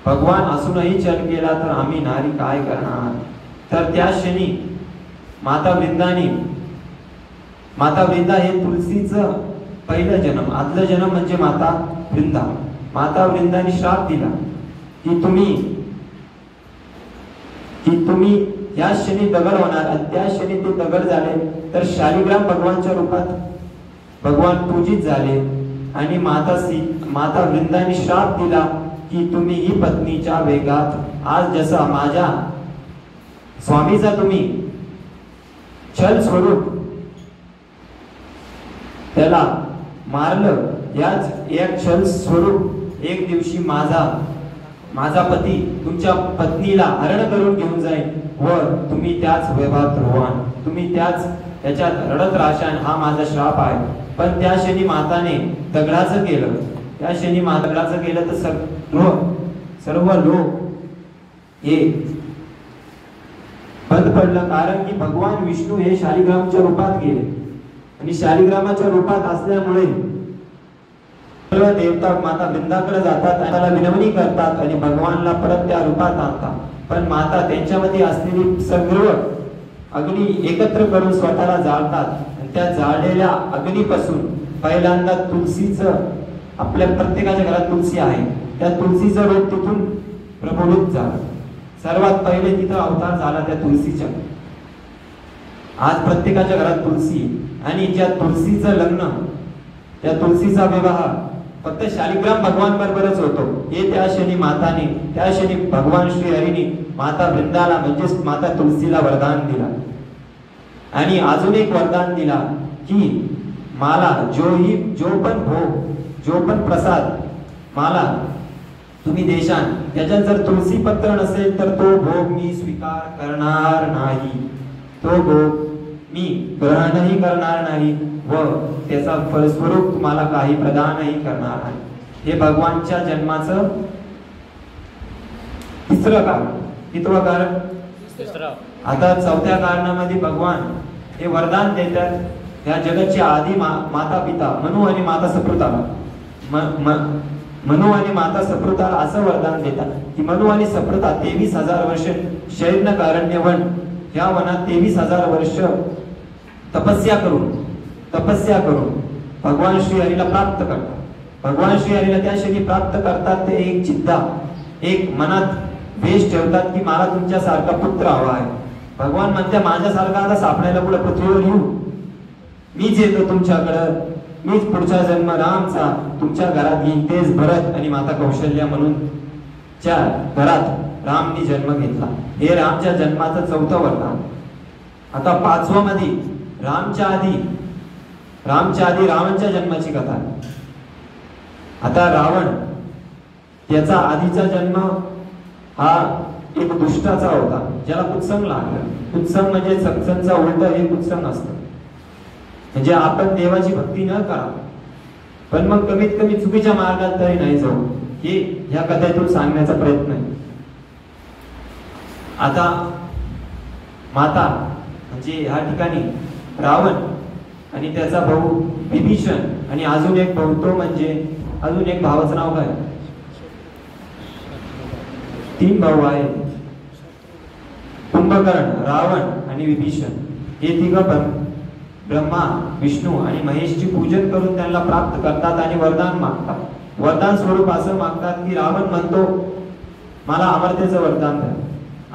भगवान असूनही छल केला तर आम्ही नारी काय करणार. तर त्या क्षणी माता वृंदा हे तुलसीचं पहिलं जन्म, आदलं जन्म म्हणजे माता वृंदा. माता वृंदाने श्राप दिला की तुम्ही या क्षणी दगड होणार. आणि त्या क्षणी ते दगड झाले. तर शालिग्राम भगवानच्या रूपात भगवान पूजित झाले. आणि माता वृंदाने श्राप दिला की तुम्ही ही पत्नीच्या वेगात आज जसा माझ्या स्वामीचा तुम्ही छल स्वरूप त्याला मारलं, याच एक छल स्वरूप एक दिवशी माझा पती तुमच्या पत्नीला हरण करून घेऊन जाईल व तुम्ही त्याच वैभवात रोवान, तुम्ही त्याच्यात रडत राहशान. हा माझा श्राप आहे. पण त्या क्षणी माताने दगडाचं केलं. त्या क्षणी दगडाचं केलं तर सर्व लोक हे बंद पडलं. कारण की भगवान विष्णू हे शालिग्रामच्या रूपात गेले आणि शालिग्रामाच्या रूपात असल्यामुळे सर्व देवता माता वृंदाकडे जातात आणि त्याला विनवणी करतात आणि भगवानला परत त्या रूपात आणतात. पण माता त्यांच्यामध्ये असलेली सर्व अग्नी एकत्र करून स्वतःला जाळतात. आणि त्या जाळलेल्या अग्नीपासून पहिल्यांदा तुलसीचं, आपल्या प्रत्येकाच्या घरात तुलसी आहे, त्या तुलसीचं रूप तिथून प्रफुल्लित झालं. सर्वात पहिले तिथं अवतार झाला त्या तुलसीच्या. आज प्रत्येकाच्या घरात तुलसी आणि ज्या तुलसीचं लग्न त्या तुलसीचा विवाह फक्त शालिग्राम भगवान बरोबरच होतो हे त्या क्षणी भगवान श्री हरीने माता वृंदाला म्हणजेच माता तुलसीला वरदान दिला आणि अजून एक वरदान दिला की मला जो पण प्रसाद मला तुम्ही देशान त्याच्यात जर तुलसी पत्र नसेल तर तो भोग मी स्वीकार करणार नाही, तो भोग मी ग्रहणही करणार नाही व त्याचा फलस्वरूप तुम्हाला काही प्रदानही करणार नाही. हे भगवानच्या जन्माचं तिसरं कारण. कितवं कारण? आता चौथ्या कारणामध्ये भगवान हे वरदान देतात या जगाच्या आधी माता पिता मनू आणि माता सप्रताला मनू आणि माता सप्रताला असं वरदान देतात की मनू आणि सप्रता 23,000 वर्ष शैर्णकारण्य वन या वनात 23,000 वर्ष तपस्या करून भगवान श्री हरीला प्राप्त करतात. भगवान श्री हरीला त्या क्षणी प्राप्त करतात ते एक चित्ता एक मनात वेश ठेवतात की मला तुमच्यासारखा पुत्र हवा आहे. भगवान म्हणते माझ्यासारखा आता सापडायला पुढे पृथ्वीवर येऊ, मीच येतो तुमच्याकडं, मीच पुढचा जन्म रामचा तुमच्या घरात घेईन. तेच भरत आणि माता कौशल्या म्हणून च्या घरात रामनी जन्म घेतला. हे रामच्या जन्माचं चौथं वरदान. आता पाचवं मध्ये रामच्या आधी रावणच्या जन्माची कथा. आता रावण त्याचा आधीचा जन्म हा एक दुष्टाचा होता ज्याला कुत्संग लागला. कुत्संग म्हणजे सत्संगचा उलट हे कुत्संग असतं. म्हणजे आपण देवाची भक्ती न करा पण मग कमीत कमी चुकीच्या मार्गात तरी नाही जाऊ हे ह्या कथेतून सांगण्याचा प्रयत्न आहे. आता माता म्हणजे ह्या ठिकाणी रावण आणि त्याचा भाऊ विभीषण आणि अजून एक भाऊ तो म्हणजे अजून एक भावाचं नाव काय? 3 भाऊ आहेत कुंभकर्ण रावण आणि विभीषण. हे तिघं पण ब्रह्मा विष्णू आणि महेशची पूजन करून त्यांना प्राप्त करतात आणि वरदान मागतात. वरदान स्वरूप असं मागतात की रावण म्हणतो मला अमरतेचं वरदान द्या.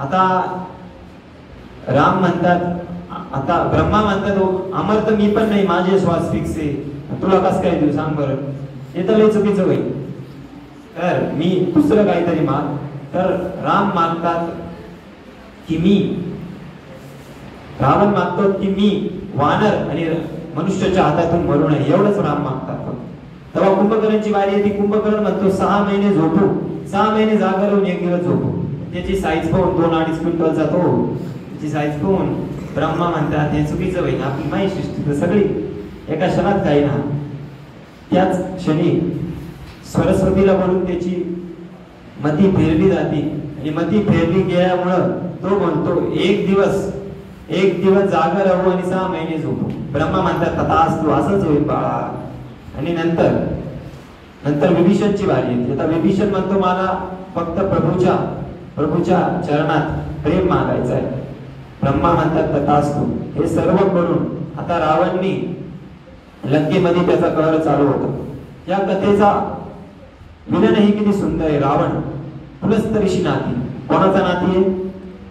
आता राम म्हणतात आता ब्रह्मा म्हणतात अमर तर मी पण नाही माझे श्वास फिक्स आहे तुला कसं काय देऊ सांग बरं. हे तर लय चुकीचं होईल तर मी दुसरं काहीतरी माग. तर राम मागतात की मी रावण मागतो की मी वानर आणि मनुष्याच्या हातातून मरू नये एवढंच राम मागतात. तेव्हा कुंभकर्णाची वारी येते. कुंभकर्ण म्हणतो 6 महिने झोपू 6 महिने जागा राहून 1 दिवस झोपू. त्याची साईज पाहून 2-2.5 क्विंटलचा तो त्याची साईज पाहून ब्रह्मा म्हणतात हे चुकीचं होईल आपली माई सृष्टी तर सगळी एका क्षणात काही ना. त्याच क्षणी सरस्वतीला बोलून त्याची मती फेरली जाते आणि मती फेरली गेल्यामुळं तो म्हणतो एक दिवस जागा राहू आणि 6 महिने झोपू. ब्रह्मा म्हणतात तथास तू असंच होईल बाळा. आणि नंतर विभीषणची वारी येते. आता विभीषण म्हणतो मला फक्त प्रभूच्या चरणात प्रेम मागायचं आहे. ब्रह्मा म्हणतात तथास्तु. हे सर्व करून आता रावणनी लंकेमध्ये त्याचा कहर चालू होता. या कथेचा विलनही किती सुंदर आहे. रावण पुलस्त ऋषी नाती. कोणाचा नाती आहे?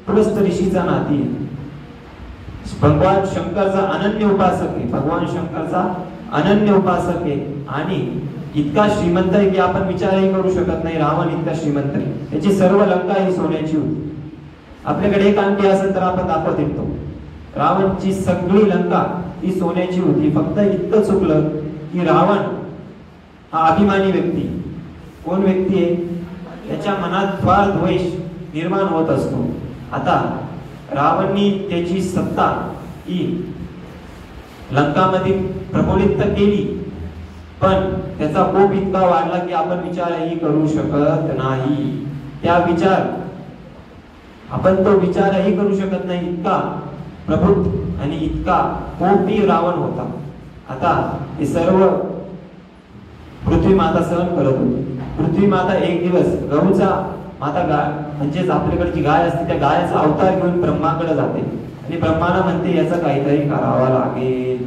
पुलस्त ऋषीचा नाती आहे. भगवान शंकरचा अनन्य उपासक आहे आणि इतका श्रीमंत आहे की आपण विचारही करू शकत नाही. रावण इतका श्रीमंत आहे. त्याची सर्व लंका ही सोन्याची होती. आपल्याकडे एक अंगठी असेल तर आपण दाखवत येतो. रावणची सगळी लंका ही सोन्याची होती. फक्त इतकं चुकलं की रावण हा अभिमानी व्यक्ती. कोण व्यक्ती आहे? त्याच्या मनात फार द्वेष निर्माण होत असतो. आता रावणनी त्याची सत्ता ही लंकामध्ये प्रबोधित केली पण त्याचा कोप इतका वाढला की आपण विचारही करू शकत नाही. आपण तो विचारही करू शकत नाही इतका प्रबुद्ध आणि इतका कोपी रावण होता. आता हे सर्व पृथ्वी माता सहन करत होती. पृथ्वी माता एक दिवस गौचा माता गाय म्हणजेच आपल्याकडची गाय असते त्या गायचा अवतार घेऊन ब्रह्माकडे जाते आणि ब्रह्माला म्हणते याचं काहीतरी करावं लागेल.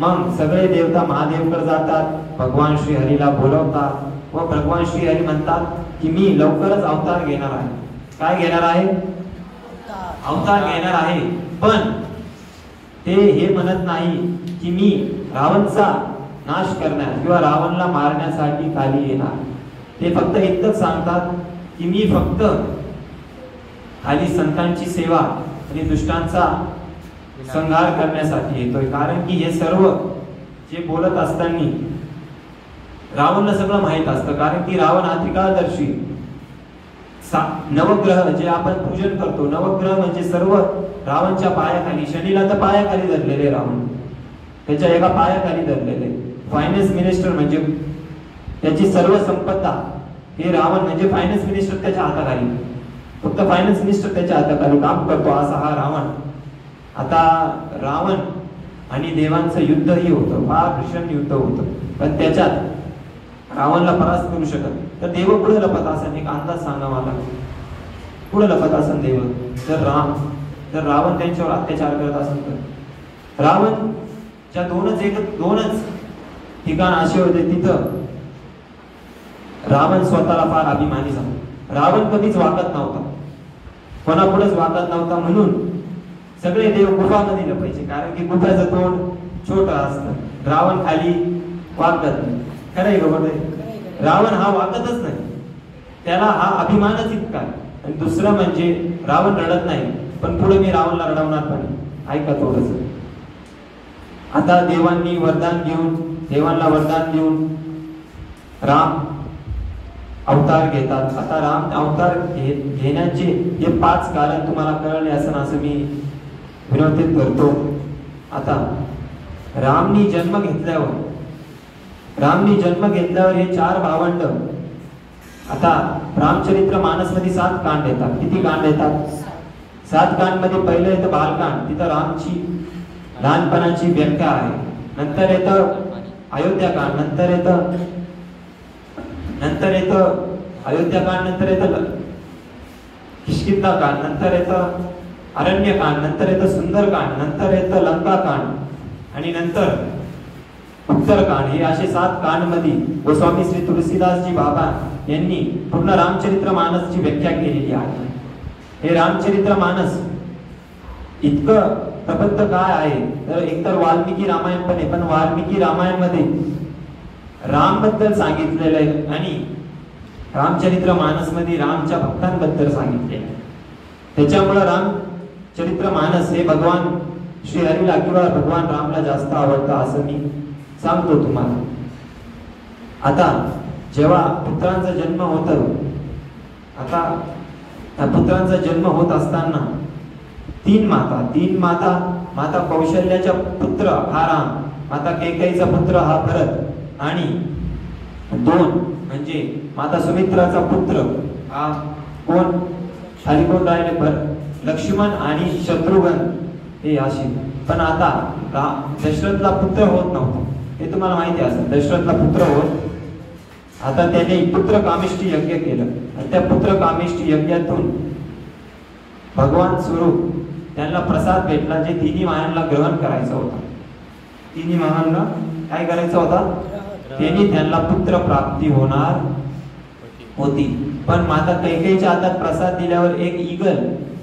मग सगळे देवता महादेवकडे जातात. भगवान श्री हरीला बोलवतात व भगवान श्री हरी म्हणतात की मी लवकरच अवतार घेणार आहे. काय घेणार आहे? अवतार घेणार आहे. पण ते हे म्हणत नाही की मी रावणचा नाश करण्यास किंवा रावणला मारण्यासाठी खाली येणार. ते फक्त इतकंच सांगतात की मी फक्त खाली संतांची सेवा आणि दुष्टांचा संहार करण्यासाठी येतोय. कारण की हे सर्व जे बोलत असताना रावणला सगळं माहित असतं. कारण की रावण हा त्रिकाळदर्शी नवग्रह जे आपण पूजन करतो, नवग्रह म्हणजे सर्व रावणच्या पायाखाली, शनीला तर पायाखाली धरलेले रावण, त्याच्या एका पायाखाली धरलेले. फायनान्स मिनिस्टर म्हणजे त्याची सर्व संपदा हे रावण म्हणजे फायनान्स मिनिस्टर त्याच्या हाताखाली, फक्त फायनान्स मिनिस्टर त्याच्या हाताखाली काम करतो असा हा रावण. आता रावण आणि देवांचं युद्धही होतं, फार भीषण युद्ध होतं. पण त्याच्यात रावणला परास्त करू शकत तर देव पुढे लपत असेल. एक अंदाज सांगा मला, पुढे लपत असेल देव. जर रावण त्यांच्यावर अत्याचार करत असेल तर रावणच्या दोनच ठिकाण असे होते तिथं रावण स्वतःला फार अभिमानी झाला. रावण कधीच वागत नव्हता, कोणापुढेच वागत नव्हता. म्हणून सगळे देव गुफामध्ये लपायचे, कारण की गुफाचं तोंड छोटं असतं. रावण खाली वागत नाही. खरंय का बरं? रावण हा वागतच नाही, त्याला हा अभिमानच इतका. आणि दुसरं म्हणजे रावण रडत नाही, पण पुढे मी रावणला रडवणार पण. ऐका थोडस. आता देवांना वरदान देऊन राम अवतार घेतात. आता राम अवतार घेण्याचे हे 5 कारण तुम्हाला कळले असं मी विनंती करतो. आता रामनी जन्म घेतल्यावर हे 4 भावंड. आता रामचरित्र मानस मध्ये 7 कांड येतात. किती कांड येतात? 7 कांड मध्ये पहिलं येतं बालकांड, तिथं रामची लहानपणाची व्याख्या आहे. नंतर येतं अयोध्याकांड, नंतर येतं अयोध्याकांड, नंतर येतं किष्किंधाकांड, नंतर येतं अरण्यकांड, नंतर येतं सुंदरकांड, नंतर येतं लंकाकांड आणि नंतर उत्तरकांड. हे असे 7 कांड मध्ये गोस्वामी श्री तुलसीदासजी बाबा यांनी पूर्ण रामचरित्र मानसची व्याख्या केलेली आहे. हे रामचरित्र मानस इतकं प्रबंध काय आहे तर एकतर वाल्मिकी रामायण पण आहे, पण वाल्मिकी रामायण मध्ये राम बद्दल सांगितलेलं आहे आणि रामचरित्र मानस मध्ये रामच्या भक्तांबद्दल सांगितले. त्याच्यामुळे रामचरित्र मानस हे भगवान श्री हरीला किंवा भगवान रामला जास्त आवडतं असं मी सांगतो तुम्हाला. आता जेव्हा पुत्रांचा जन्म होत, आता त्या पुत्रांचा जन्म होत असताना 3 माता कौशल्याचा पुत्र हा राम, माता कैकेयीचा पुत्र हा भरत आणि 2 म्हणजे माता सुमित्राचा पुत्र हा कोण? खाली कोण राहिले? लक्ष्मण आणि शत्रुघ्न हे असे. पण आता दशरथला पुत्र होत नव्हता, हे तुम्हाला माहिती असेल. दशरथला पुत्र होत, आता त्याने पुत्र कामिष्ठी यज्ञ केलं आणि त्या पुत्र कामिष्ठी यज्ञातून भगवान स्वरूप त्यांना प्रसाद भेटला, जे 3 महाराजांना ग्रहण करायचा होता. 3 महाराजांना काय करायचा होता? त्यांना पुत्र प्राप्ती होणार होती. पण माता कैकेयीच्या हातात प्रसाद दिल्यावर एक ईगल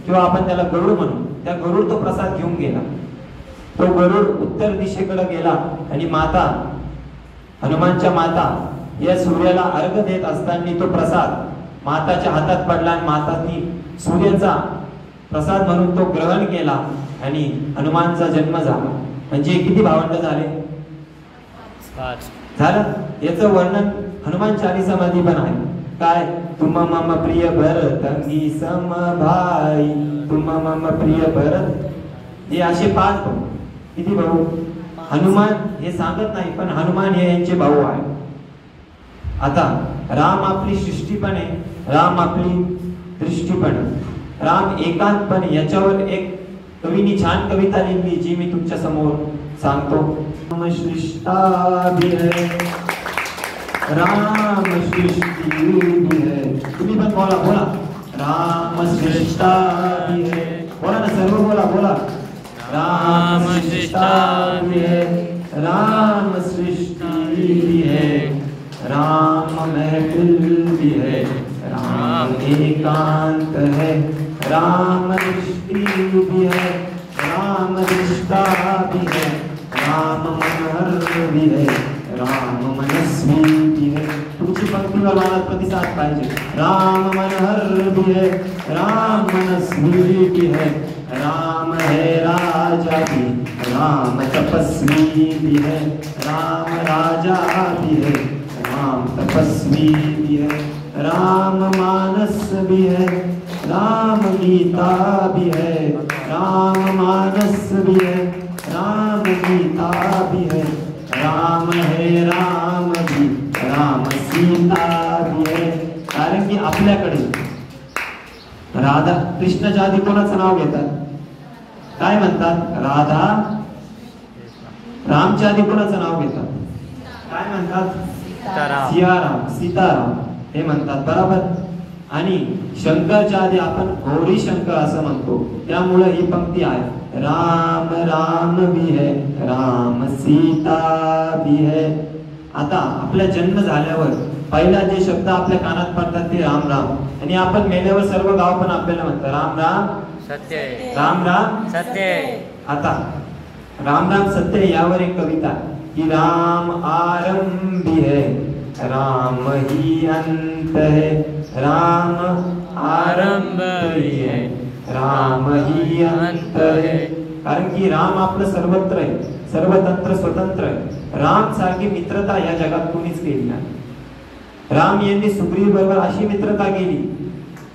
किंवा आपण त्याला गरुड म्हणू, त्या गरुड तो प्रसाद घेऊन गेला. तो गरुड उत्तर दिशेकडे गेला आणि हनुमानच्या माता या सूर्याला अर्घ देत असताना तो प्रसाद माताच्या हातात पडला आणि मातांनी सूर्याचा प्रसाद म्हणून तो ग्रहण केला आणि हनुमानचा जन्म झाला. म्हणजे किती भावंड झाले? 5 झालं. याचं वर्णन हनुमान चालीसामध्ये पण आहे. काय? तुम मम प्रिय भरत अंगी सम भाई, तुम मम प्रिय भरत. हे असे 5 भाऊ. किती भाऊ? हनुमान हे सांगत नाही, पण हनुमान हे यांचे भाऊ आहे. आता राम आपली सृष्टी पण आहे, राम आपली दृष्टी पण आहे. राम एकांतपणे, याच्यावर एक कवीनी छान कविता लिहिली जी मी तुमच्या समोर सांगतो. राम सृष्टा भी है, राम सृष्टि भी है. तुम्ही पण बोला. राम सृष्टा भी है. बोला ना, सर्व बोला. राम सृष्टा भी है, राम सृष्टि भी है, राम महफिल भी है, राम एकांत है, राम दृष्टि भी है, राम दृष्टा भी है, राम मनोहर भी है, राम मनस्वी भी है। तुमची पंक्तीवर मला प्रतिसाद पाहिजे। राम मनहर भी है, राम मनस्वी भी है, राम है राजा भी, राम तपस्वी भी है, राम राजा भी है, राम तपस्वी भी है, राम मानस भी है, राम गीता भी है, राम मानस भी है, राम गीता भी है, राम है राम भी, राम सीता भी है। कारण की आपल्याकडे राधा कृष्णाच्या आधी कोणाचं नाव घेतात? काय म्हणतात? राधा. रामच्या आधी कोणाचं नाव घेतात? काय म्हणतात? सीताराम. सियाराम, सीताराम हे म्हणतात, बरोबर. आणि शंकरच्या आधी आपण गौरी शंकर असं म्हणतो, त्यामुळे ही पंक्ती आहे, राम राम भी है, राम सीता भी है। आता आपला जन्म झाल्यावर पहिला जे शब्द आपल्या कानात पडतात ते राम राम, आणि आपण मेल्यावर सर्व गाव पण आपल्याला म्हणतात राम राम सत्य आहे. राम राम सत्य आहे. आता राम राम सत्य है यावर एक कविता की राम आरंभी है, राम ही अंत है, राम आरंभ ही है, राम ही अंत है। कारण की राम आपलं सर्वत्र आहे, सर्वतंत्र स्वतंत्र आहे। राम सारखी मित्रता या जगात कोणीच केली नाही। राम यांनी सुग्रीव बरोबर अशी मित्रता केली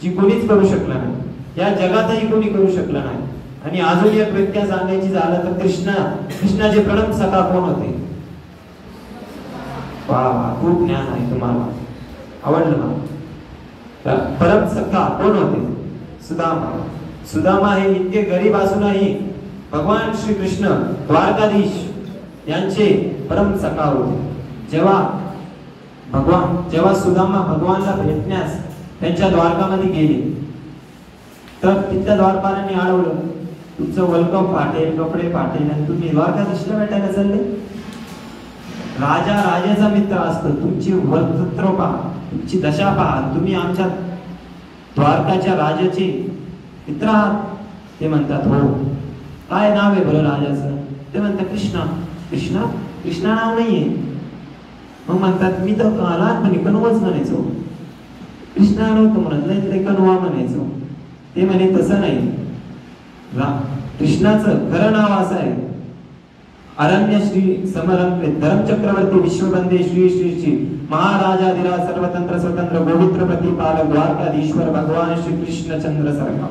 जी कोणीच करू शकलं नाही, या जगातही कोणी करू शकलं नाही। आणि अजून एक व्याख्या सांगायची झालं तर कृष्णाचे प्रणम सखा कोण होते? वा खूप ज्ञान आहे तुम्हाला, आवडलं मला। परम सखा कोण होते? सुदामा। सुदामा हे इतके गरीब असूनही भगवान श्री कृष्ण द्वारकाधीश यांचे परम सखा होते। जेव्हा सुदामा भगवानला भेटण्यास त्यांच्या द्वारकामध्ये गेले तर तिथल्या द्वारपालांनी अडवलं, तुमचं वल्कम फाटेल, कपडे फाटेल आणि तुम्ही द्वारकाधीशला भेटायला चालले? राजा राजाचा मित्र असतो, तुमची वर्तृत्व पहा, तुमची दशा पहा, तुम्ही आमच्या द्वारकाच्या राजाचे मित्र आहात? ते म्हणतात हो। काय नाव आहे बरं राजाचं? ते म्हणतात कृष्णा। कृष्णा? कृष्णा नाव नाहीये। मग म्हणतात मी तर लहानपणी कणवच म्हणायचो, कृष्णा नव्हतं म्हणत, नाही ते कणवा म्हणायचो। ते म्हणे तसं नाही, कृष्णाचं खरं नाव असं आहे, अरण्य श्री समरंकृत धर्मचक्रवर्ती विश्वबंदे श्री श्री महाराजाधिराज सर्वतंत्र स्वतंत्र गोविंद्र प्रतिपालक द्वारकाधीश्वर भगवान श्री कृष्णचंद्र सरकार।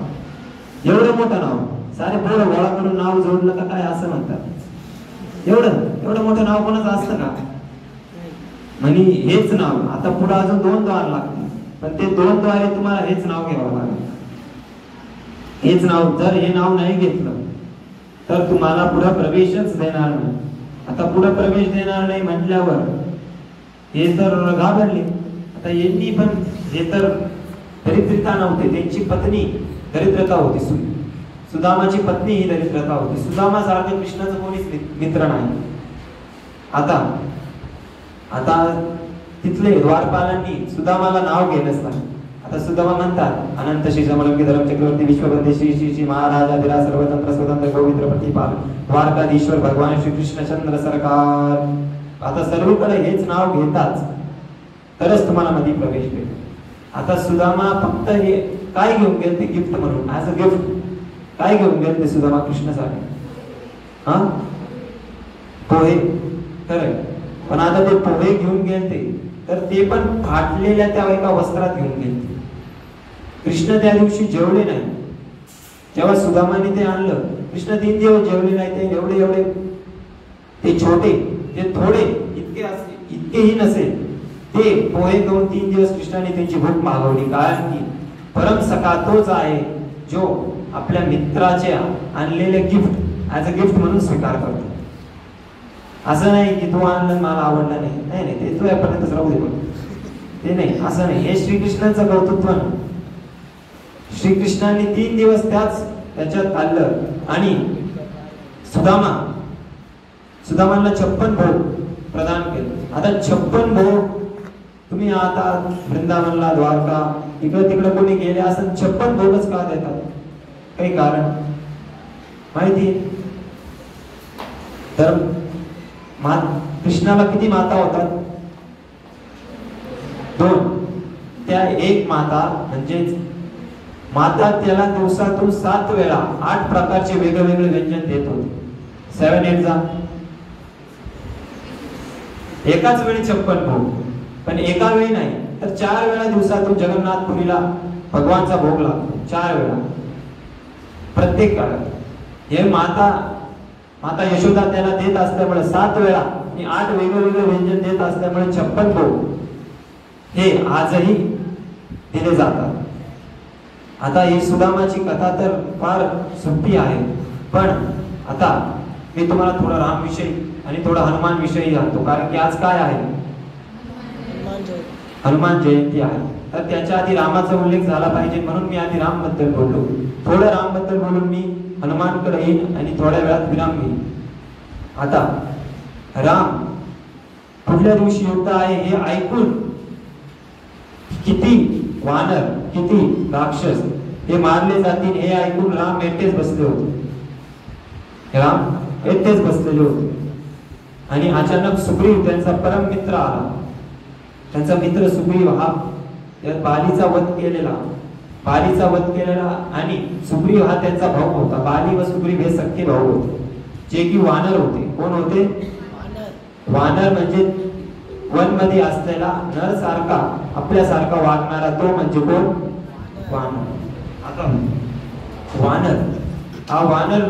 एवढं मोठं नाव, सारे पोरं गोळा करून नाव जोडलं का काय असं म्हणतात? एवढं मोठं नाव कोणाचं असतं का? म्हणे हेच नाव। आता पुढे अजून 2 द्वार लागतील, पण ते 2 द्वारे तुम्हाला हेच नाव घ्यावं लागेल। हेच नाव, जर हे नाव नाही घेतलं तर तुम्हाला पुढे प्रवेशच देणार नाही। आता पुढे प्रवेश देणार नाही म्हटल्यावर हे तर घाबरले। आता यांनी पण हे तर दरिद्रता नव्हते, त्यांची पत्नी दरिद्रता होती, सुदामाची पत्नी ही दरिद्रता होती। सुदामा सारखं कृष्णाचं कोणीच मित्र नाही। आता तिथले द्वारपालांनी सुदामाला नाव घेतलंच नाही। आता सुदामा म्हणतात अनंत श्री समलंकी धर्म चक्रवर्ती विश्वबंदे श्री श्री महाराजाधिराज सर्वतंत्र स्वतंत्र गोविंद्र प्रतिपालक द्वारकाधीश्वर भगवान श्री कृष्णचंद्र सरकार। आता सर्वकडे हेच नाव घेताच तरच तुम्हाला मध्ये प्रवेश भेटेल। आता सुदामा फक्त हे काय घेऊन गेले ते गिफ्ट म्हणून, ऍज अ गिफ्ट काय घेऊन गेले ते सुदामा कृष्णासाठी? हा पोहे, खरं। पण आता ते पोहे घेऊन गेले तर ते पण फाटलेल्या त्या एका वस्त्रात घेऊन गेले। कृष्ण त्या दिवशी जेवले नाही। जेव्हा सुदामाने ते आणलं, कृष्ण 3 दिवस जेवले नाही। ते एवढे ते छोटे, ते थोडे, इतकेही नसेल ते पोहे घेऊन 3 दिवस कृष्णाने त्यांची भूक मागवली। कारण की परम सखा तोच आहे जो आपल्या मित्राचे आणलेले गिफ्ट ऍज अ गिफ्ट म्हणून स्वीकार करतो। असं नाही की तू आणलं मला आवडलं नाही, ते तुझ्यापर्यंतच राहू दे, ते नाही, असं नाही। हे श्रीकृष्णाचं कर्तृत्व नाही। श्रीकृष्णाने 3 दिवस त्याच्यात खाल्लं आणि सुदामाला 56 भोग प्रदान केले। आता 56 भोग तुम्ही आता वृंदावनला, द्वारका, इकडे तिकडे कोणी गेले असं 56 भोगच का देतात? काही कारण माहिती? तर कृष्णाला किती माता होतात? 2. त्या एक माता म्हणजेच माता त्याला दिवसातून 7 वेळा 8 प्रकारचे वेगवेगळे व्यंजन देत होते. 7 8 जा एकाच वेळी 56 भोग, पण एका वेळी नाही तर 4 वेळा दिवसातून जगन्नाथपुरीला भगवानचा भोग लागतो. 4 वेळा प्रत्येक काळात. हे माता यशोदा त्याला देत असल्यामुळे 7 वेळा आणि 8 वेगवेगळे व्यंजन देत असल्यामुळे 56 भोग हे आजही दिले जातात. आता ही सुदामाची कथा तर फार सोपी आहे, पण आता मी तुम्हाला थोडं राम विषयी आणि थोडं हनुमान विषयी सांगतो. कारण की आज काय आहे? हनुमान जयंती आहे. तर त्याच्या आधी रामाचा उल्लेख झाला पाहिजे म्हणून मी आधी राम बद्दल बोललो. थोडं राम बद्दल बोलून मी हनुमानकडे येईन आणि थोड्या वेळात विराम घेईन. आता राम पुढल्या दिवशी युद्ध आहे हे ऐकून किती वानर किती राक्षस हे मारले जातील हे ऐकून राम एकटेच बसले होते. राम एकटेच बसलेले होते आणि अचानक सुग्रीव त्यांचा परम मित्र आला. त्यांचा मित्र सुग्रीव हा बालीचा वध केलेला आणि सुग्रीव हा त्यांचा भाऊ होता. बाली व सुग्रीव हे सख्खे भाऊ होते जे की वानर होते. कोण होते? वानर म्हणजे वन मध्ये असलेला नर सारखा आपल्यासारखा वागणारा तो म्हणजे कोण? वानर. आता वानर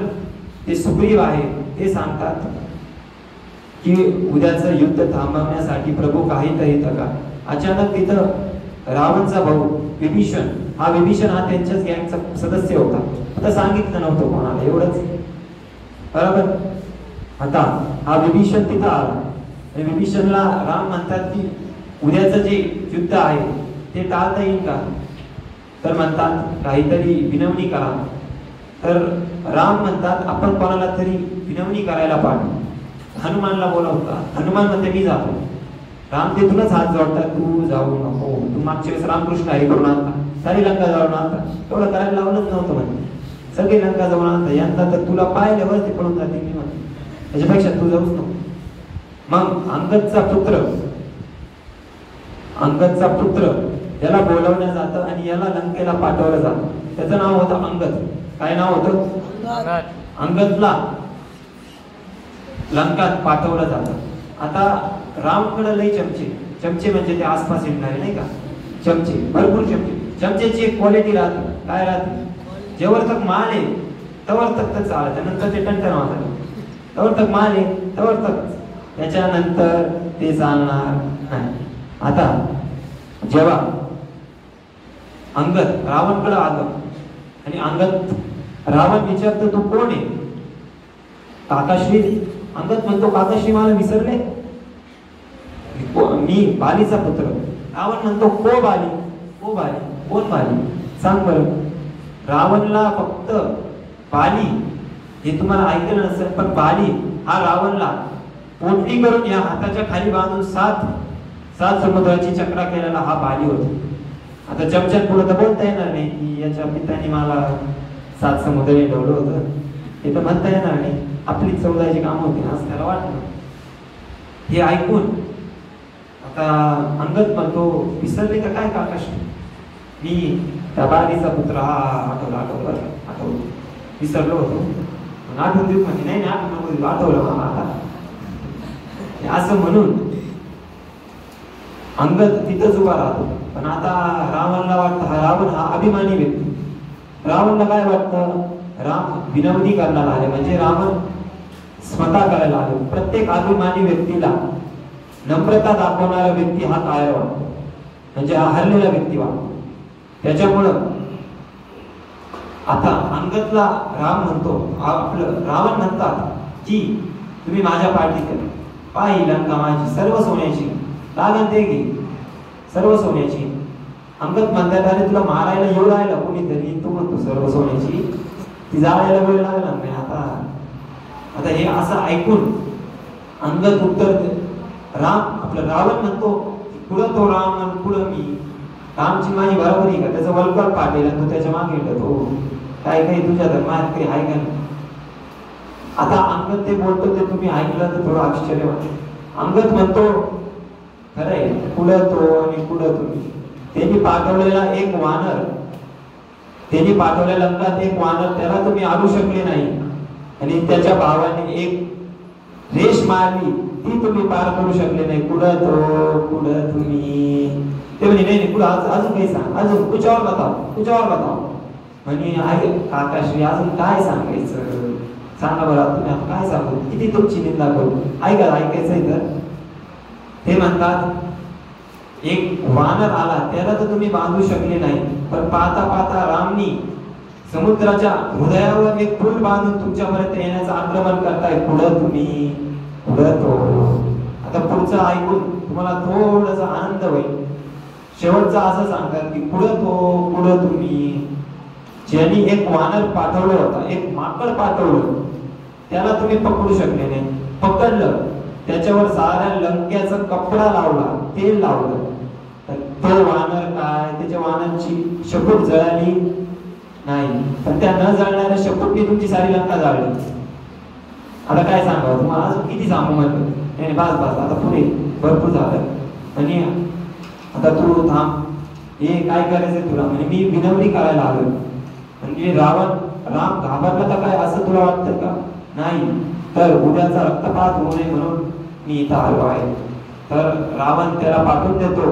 ते सुग्रीव आहे ते सांगतात की उद्याचं युद्ध थांबवण्यासाठी प्रभू काहीतरी करा. अचानक तिथं रावणचा भाऊ विभीषण हा त्यांच्याच गँगचा सदस्य होता. आता सांगितलं नव्हतं कोणाला, एवढंच बरोबर. आता हा विभीषण तिथं आला आणि विभीषणला राम म्हणतात की उद्याचं जे युद्ध आहे ते टाळता येईल का? तर म्हणतात काहीतरी विनवणी करा. तर राम म्हणतात आपण कोणाला तरी विनवणी करायला पाठवू. हनुमानला बोलावतात. हनुमान म्हणते मी जातो. राम तिथूनच हात जोडतात, तू जाऊ नको. तू मागच्या वेळेस रामकृष्ण हरी करून आणता, सारी लंका जाऊन आणता, तेवढं करायला लावलंच नव्हतं म्हणते. सगळी लंका जाऊन आणता, यंदा तर तुला पाहिल्यावर ते पळून जाते मी म्हणते. त्याच्यापेक्षा तू जाऊच नको. मग अंगदचा पुत्र याला बोलवण्यात जातं आणि याला लंकेला पाठवलं जातं. त्याचं नाव होतं अंगद. काय नाव होतं? अंगदला लंकात पाठवलं जातं. आता रामकडे लई चमचे म्हणजे ते आसपास येणारे नाही का चमचे, भरपूर चमचेची एक क्वालिटी राहते. काय राहते? जेवर तक माल आहे तवर तक तर चालत, नंतर ते टंटन वाजत. तवर तक माल आहे तवर तक, त्याच्यानंतर ते चालणार नाही. आता जेव्हा अंगद रावणकडे आलं आणि रावण विचारतो तू कोण आहे? काकाश्री. अंगद म्हणतो काकाश्री मला विसरले, मी बालीचा पुत्र. रावण म्हणतो को बाली कोण बाली सांग बरं. रावणला फक्त बाली हे तुम्हाला ऐकलं नसेल, पण बाली हा रावणला पोटली करून या हाताच्या खाली बांधून सात समुद्राची चक्रा केलेला हा बाली होता. आता चमच्यात पुढे तर बोलता येणार नाही की याच्या पित्याने मला 7 समुद्र ठेवलं होतं, हे तर म्हणता येणार नाही. आपलीच समुद्राची काम होती असं त्याला वाटलं. हे ऐकून आता अंगद म्हणतो विसरले का काय काकाश्री? मी त्या बालीचा पुत्र. आठवलं विसरलो होतो, आठवून देऊ म्हणजे नाही आठवलं मला आता असं म्हणून अंगद तिथंच उभा राहतो. पण आता रावणला वाटतं रावण हा अभिमानी व्यक्ती. रावणला काय वाटतं? राम विनवणी करण्याला आले म्हणजे रावण स्वतः करायला आले. प्रत्येक अभिमानी व्यक्तीला नम्रता दाखवणारा व्यक्ती हा काय वाटतो म्हणजे हा हरलेला व्यक्ती वाटतो. त्याच्यामुळं आता अंगदला राम म्हणतो रावण म्हणतात की तुम्ही माझ्या पाठीत पाहिली लंका माझी सर्व सोन्याची लागन ते घे सर्व सोन्याची. अंगद म्हणतात अरे तुला मारायला येऊ राहिला कोणीतरी, तू म्हणतो सर्व सोन्याची, ती जाळायला वेळ लागला नाही. आता हे असं ऐकून अंगद उत्तर रावण म्हणतो पुढं तो राम आणि पुढं मी, रामची माझी बरोबरी का? त्याचा वल्गळ पाठेल तो त्याच्या मागे तो काही तुझ्या धर्मात काही आहे का नाही? आता अंगद ते बोलतो ते तुम्ही ऐकलं तर थोडं आश्चर्य वाटतं. अंगद म्हणतो खरंय, पुढं तो आणि पुढं तुम्ही. त्यांनी पाठवलेला एक वानर, त्यांनी पाठवलेल्या लंकात एक वानर, त्याला तुम्ही आणू शकले नाही आणि त्याच्या भावाने एक रेष मारली, ती तुम्ही पार करू शकले नाही. पुढं तो पुढं तुम्ही. ते म्हणे नाही पुढं अजून काही सांग, अजून तुझ्यावर बताव. म्हणे आहे काकाश्री अजून काय सांगायचं, सांगा बरं तुम्ही आता काय सांगू, किती तुमची निंदा करू, ऐकायचंय तर. ते म्हणतात एक वानर आला, त्याला तर तुम्ही बांधू शकले नाही, पण पाहता पाहता रामनी समुद्राच्या हृदयावर एक पूल बांधून तुमच्यापर्यंत येण्याचं आक्रमण करताय. पुढं तुम्ही पुढं तो. आता पुढचं ऐकून तुम्हाला थोडासा आनंद होईल. शेवटचं असं सांगतात की पुढं तो पुढं तुम्ही. ज्यांनी एक वानर पाठवलं होता, एक माकड पाठवलं, त्याला तुम्ही पकडू शकले नाही. पकडलं, त्याच्यावर साऱ्या लंक्याचा कपडा लावला, तेल लावलं, तर तो वानर काय, त्याच्या वानरची शपूट जळाली नाही, पण त्या न जळणाऱ्या शपूटने तुमची सारी लंका जाळली. आता काय सांगावं तुम्हाला, अजून किती सांगू म्हणलं. नाही बस आता पुढे भरपूर झालं. आणि आता तू थांब, हे काय करायचंय तुला. म्हणजे मी विनवणी करायला आलो. म्हणजे राम घाबरला तर काय असं तुला वाटतं का. नाही तर उद्याचा रक्तपात होऊ नये म्हणून मी इथं आलो आहे. तर रावण त्याला पाठवून देतो.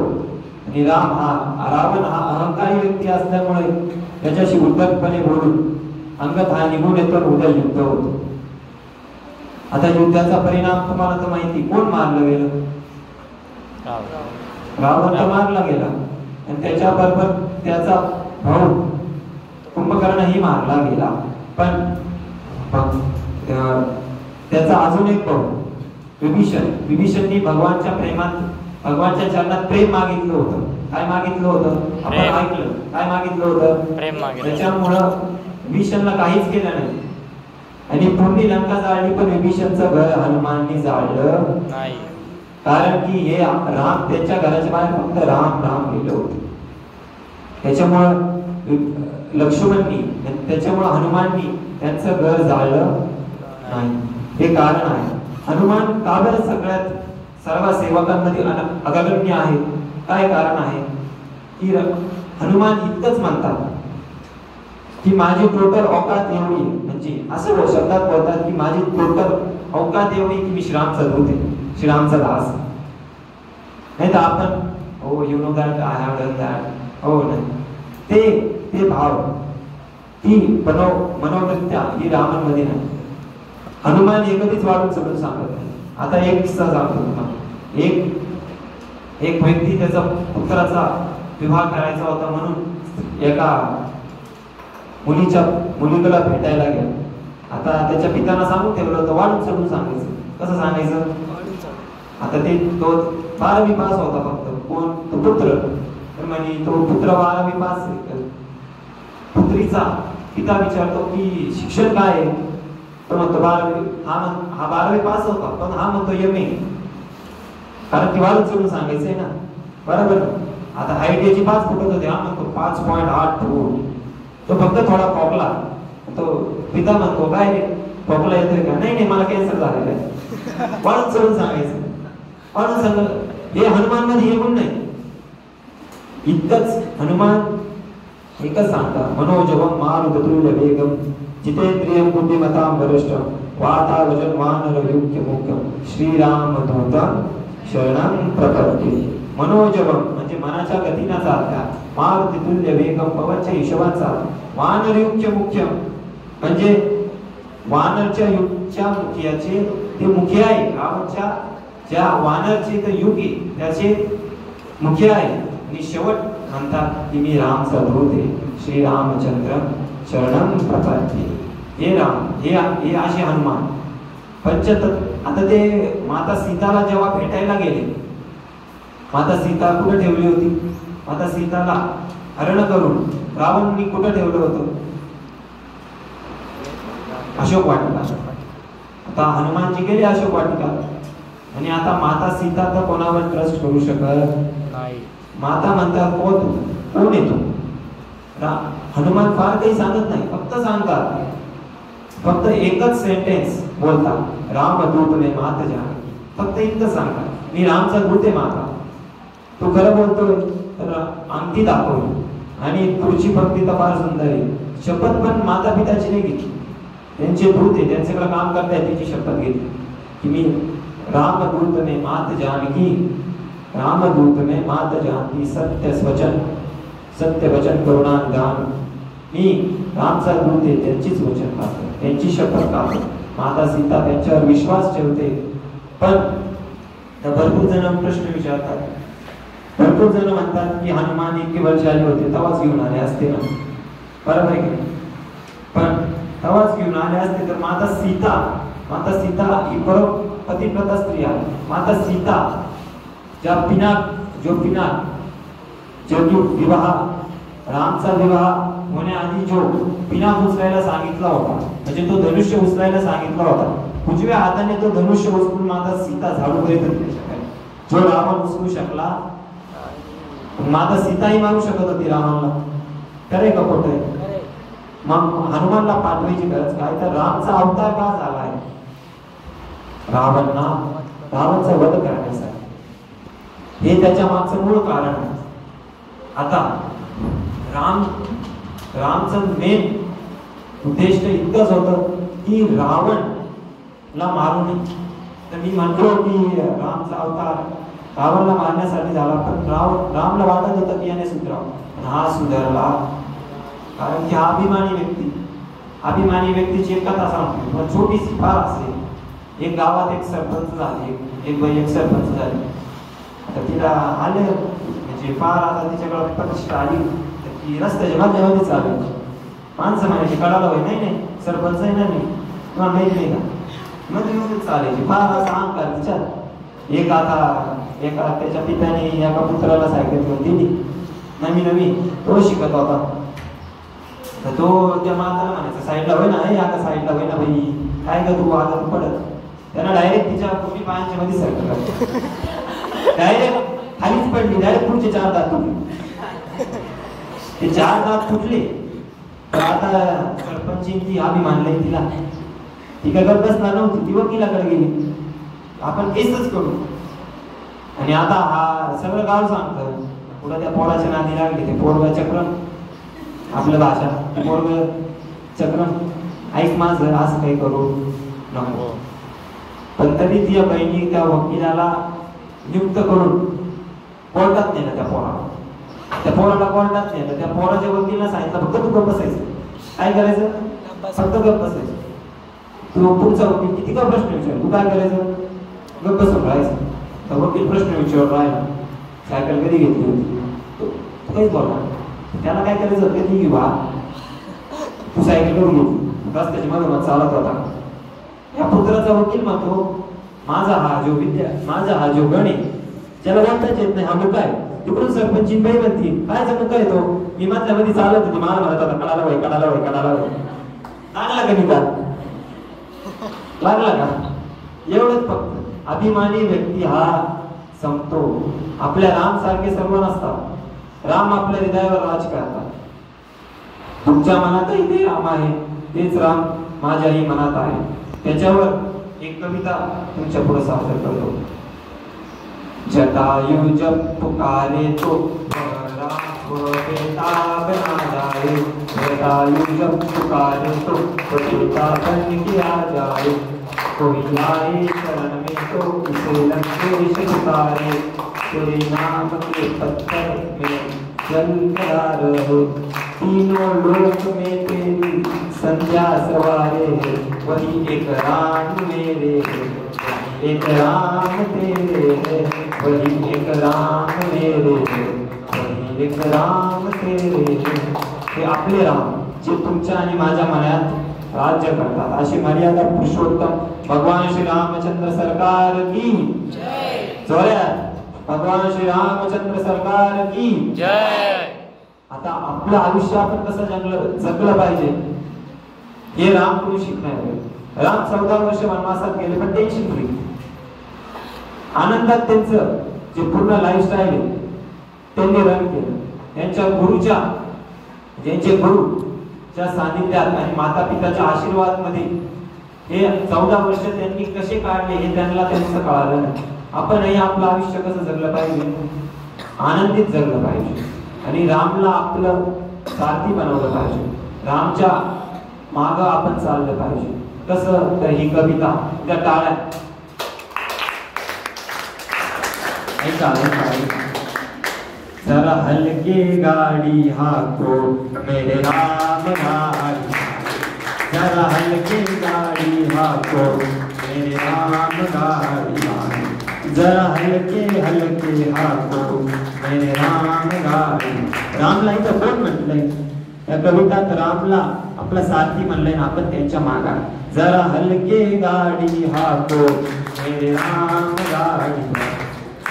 आणि रावण हा अहंकारी व्यक्ती असल्यामुळे त्याच्याशी उद्धटपणे बोलून अंगद हा निघून येतो. उद्या युद्ध होतो. आता युद्धाचा परिणाम तुम्हाला तर माहिती, कोण मारलं गेलं, रावण तर मारला गेला. आणि त्याच्याबरोबर त्याचा भाऊ कुंभकर्णही मारला गेला. पण त्याचा अजून एक भाऊ विभीषणनी भगवानच्या चरणात प्रेम मागितलं होतं. काय मागितलं होतं आपण ऐकलं, काय मागितलं होतं, प्रेम मागितलं. त्याच्यामुळं विभीषणला काहीच केलं नाही. आणि पूर्ण लंका जाळली, पण विभीषणचं घर हनुमाननी जाळलं नाही. कारण की हे राम त्यांच्या घराच्या बाहेर फक्त राम गेले होते. त्याच्यामुळं लक्ष्मणनी, त्याच्यामुळं हनुमाननी त्यांचं घर जाळलं नाही. हे कारण आहे. हनुमान का बरं सगळ्यात सर्व सेवकांमध्ये अग्रगण्य आहे. काय कारण आहे की हनुमान इतकंच म्हणतात की माझी टोटल औकात एवढी, म्हणजे असं शब्दात बोलतात की माझी टोटल औकात एवढी की मी श्रीरामचा दूत आहे, श्रीरामचा दास. नाही तर आपण हो you know that I have done that, हो नाही, ते भाव, ती मनोवृत्त्या ही रामांमध्ये नाही. हनुमान एकच वाढून चढून सांगत नाही. आता एक किस्सा सांगतो तुम्हाला. एक व्यक्ती त्याचा पुत्राचा विवाह करायचा होता म्हणून एका मुलीला भेटायला गेला. आता त्याच्या पित्याला सांगून ठेवलं होतं वाढून चढून सांगायचं. कसं सांगायचं, आता ते तो 12वी पास होता फक्त. कोण, तो पुत्र. तर म्हणे तो पुत्र 12वी पास. पुत्रीचा पिता विचारतो की शिक्षण काय आहे. तो म्हणतो 12वी. हा 12वी पास होता, पण हा म्हणतो MA. कारण ती वाढून चढून सांगायचंय ना, बरोबर. आता हाईट याची 5 फूट होते, हा म्हणतो 5.8 फूट. तो फक्त थोडा खोकला. तो पिता म्हणतो काय रे खोकला येतोय का. नाही मला कॅन्सर झालेला आहे. वाढून चढून सांगायचं, वाढून सांग. हे हनुमान मध्ये हे गुण नाही. इतकंच हनुमान एकच सांगतात, मनोजवम मारुततुल्य वेगम जितेंद्रियम बुद्धिमतां वरिष्ठं वातावचन वानर युक्य मुख्यम श्रीराम दूतं शरणं प्रपद्ये. मनोजवम म्हणजे मनाच्या गतीने चालतात. मारुततुल्य वेगम पवनच्या हिशोबाचा. वानर युक्य मुख्यम म्हणजे वानरच्या युगच्या मुखियाचे ते मुखिया आहे. रावणच्या ज्या वानरचे ते युग आहे त्याचे मुखिया आहे. आणि शेवट म्हणतात की मी रामचा दूत आहे, श्री रामचंद्र शरणं प्रपद्ये. हे राम, हे असे हनुमान पंचतत्व. आता ते माता सीताला जेव्हा भेटायला गेले, माता सीता कुठे ठेवली होती. माता सीताला हरण करून रावणाने कुठे ठेवलं होतं, अशोक वाटिका. आता हनुमानजी गेले अशोक वाटिका. आणि आता माता सीता तर कोणावर ट्रस्ट करू शकत नाही. माता म्हणतात कोण येतो. हनुमान फार काही सांगत नाही, फक्त सांगतात, फक्त एकच सेंटेन्स बोलतात, रामदूत ने मात जाने. फक्त इतकं सांगा, मी रामचा दूत आहे माता. तू खरं बोलतोय तर अंगठी दाखवली आणि पुढची पंक्ती तर फार सुंदर आहे. शपथ पण माता पिताची नाही घेतली, त्यांचे दूत आहे, त्यांच्याकडे काम करताय त्याची शपथ घेतली की मी रामदूत ने मात जानकी, रामदूत ने मात जानकी, सत्य वचन करुणानिधान. मी रामचा दूत आहे, त्यांचीच वचन पाहतो, त्यांची शपथ पाहतो. माता सीता त्यांच्यावर विश्वास ठेवते. पण भरपूर जण प्रश्न विचारतात, भरपूर जण म्हणतात की हनुमान इतके वर्षाले होते तेव्हाच घेऊन आले असते ना, बरोबर आहे की? पण तेव्हाच घेऊन आले असते तर माता सीता ही पतिव्रता स्त्री आहे. माता सीता जो विवाह, रामचा विवाह होण्याआधी जो पिनाक उचलायला सांगितला होता, म्हणजे तो धनुष्य उचलायला सांगितला होता, उजव्या हाताने तो धनुष्य उचलून माता सीता झाडू करीत जो रावण उचलू शकला, माता सीताही मारू शकत होती रावणला. खरे का खोट आहे? मग हनुमानला पाठवायची गरज काय? तर रामचा अवतार का झालाय? रावणचा वध करण्यासाठी. हे त्याच्या मागचं मूळ कारण आहे. आता रामचं मेन उद्देश इतकंच होतं की रावणला मारू नये. तर मी म्हणतो की रामचा अवतार रावणला मारण्यासाठी झाला, पण रामला वाटत होतं की याने सुधरावं, पण हा सुधारला. कारण की अभिमानी व्यक्तीची एक कथा सांगतो, छोटीशी फार असते. एक गावात एक सरपंच झाले, एक बाई एक सरपंच झाली. आता तिला आले म्हणजे फार, आता तिच्याकडे प्रतिष्ठा आली, तर ती रस्त्याच्या मध्यमध्ये चालली. माणसं म्हणायची कळाला होय, नाही सरपंच आहे ना, मी तुम्हाला माहित नाही का, मध्ये चालायची. फार असा अहंकार तिच्या. एका त्याच्या पित्याने एका पुत्राला सायकल घेऊन दिली नवी तो शिकत होता. तर तो त्या माताला म्हणायचा साईडला होय ना, आता साईडला होय ना बाई, काय का तू आता तू पडत. त्यांना डायरेक्ट तिच्या पूर्वी पायांच्या मध्ये सरकलं, डायरेक्ट खालीच पडली, डायरेक्ट पुढचे 4 दात तुटले. ते 4 दात फुटले. तर आता सरपंचीन ती अभिमानलंय तिला, ती काय गप्प बसणार नव्हती, ती वकिलाकडे गेली, आपण केसच करू. आणि आता हा सगळं गाव सांगतं, पुढे त्या पोराच्या नादी लागली. ते पोरगा चक्रम, आपलं भाषा पोरग चक्रम, ऐक माझं असं काही करू नको. पण तरी ती बहिणी त्या वकिलाला नियुक्त करून कोर्टात नेलं. त्या पोराला कोर्टात नेलं. त्या पोराच्या वकीलला सांगितलं फक्त तू गप्प बसायचं. काय करायचं? फक्त गप्प बसायचं. तू पुढचा वकील किती का प्रश्न विचार, तू काय करायचं? गप्प बसून राहायचं. तर वकील प्रश्न विचारत राहिला, सायकल कधी घेतली होती, तू काहीच बोलला. त्याला काय करायचं? कधी घेवा तू सायकल करून घेतली, रस्त्याच्या मधोमध चालत होता. या पुत्राचा वकील म्हणतो माझा हा जो गण आहे, ज्याला बोलताच येत नाही, हा मुका आहे. तिकडून सरपंची बाई म्हणती काय मुका आहे तो, मी मधल्यामध्ये चालत होती, मला म्हणत होता कडाला वय. लागला का निकाल? लागला का? एवढंच फक्त. अभिमानी व्यक्ती हा संपतो. आपल्या राम सारखे सर्व नसतात. राम आपल्या हृदयावर राज करतात. तुमच्या मनातही ते राम आहे, तेच राम माझ्याही मनात आहे. त्याच्यावर एक कविता तुमच्या पुढे सादर करतो. जटायु जब पुकारे तो बेताब ना जाए, जटायु जब पुकारे तो बेताब किया जाए, कोई आए शरण में तो उसे लंकेश पुकारे, तेरे नाम के पत्थर में जल गया रहे, तीनों लोक में तेरी संध्या सवारे, वही एक राम मेरे, एक राम तेरे, वही एक राम मेरे, वही एक राम तेरे. हे आपले राम जे तुमच्या आणि माझ्या मनात राज्य करतात. अशी मर्यादा पुरुषोत्तम भगवान श्री रामचंद्र सरकार की जय. जोरात भगवान श्री रामचंद्र सरकार की जय. आता आपलं आयुष्य आपण कसं जगलं पाहिजे हे राम कडून शिकणार. राम 14 वर्ष वनवासात गेले, पण टेन्शन फ्री, आनंदात त्यांचं जे पूर्ण लाईफस्टाईल आहे त्यांनी रन केलं. त्यांच्या गुरुच्या, ज्यांचे गुरुच्या सानिध्यात आणि माता पिताच्या आशीर्वाद मध्ये हे 14 वर्ष त्यांनी कसे काढले हे त्यांना त्यांचं कळालं नाही. आपणही आपलं आयुष्य कसं जगलं पाहिजे, आनंदित जगलं पाहिजे आणि रामला आपलं सारथी बनवलं पाहिजे. रामच्या माग आपण चाललं पाहिजे. कसं तर ही कविता त्या टाळ्या ऐका. जरा हलके गाड़ी हाको मेरे राम गाड़ी, जरा हलके गाड़ी हाको मेरे राम गाड़ी, जरा हलके हलके हाको मेरे राम गाड़ी. रामला इथं कोण म्हटलंय या कवितात? रामला आपला सारथी म्हणलंय ना आपण त्यांच्या मागा. जरा हलके गाड़ी हाको मेरे राम गाड़ी,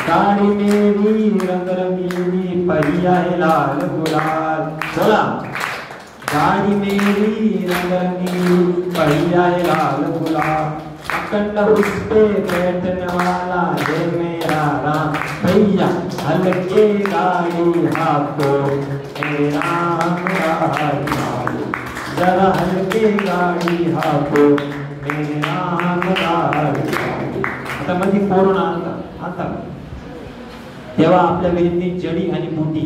गाड़ी मेरी रंग रंगीली पहिया है लाल गुलाल. बोला, गाड़ी मेरी रंग रंगीली पहिया है लाल गुलाल, अखंड उस पे बैठने वाला है मेरा राम भैया. हल्के गाड़ी हाको मेरे राम गाड़ी, जरा हल्के गाड़ी हाको मेरे राम गाड़ी. आता मध्ये कोरोना आता तेव्हा आपल्या वेदनी जडी आणि बुटी,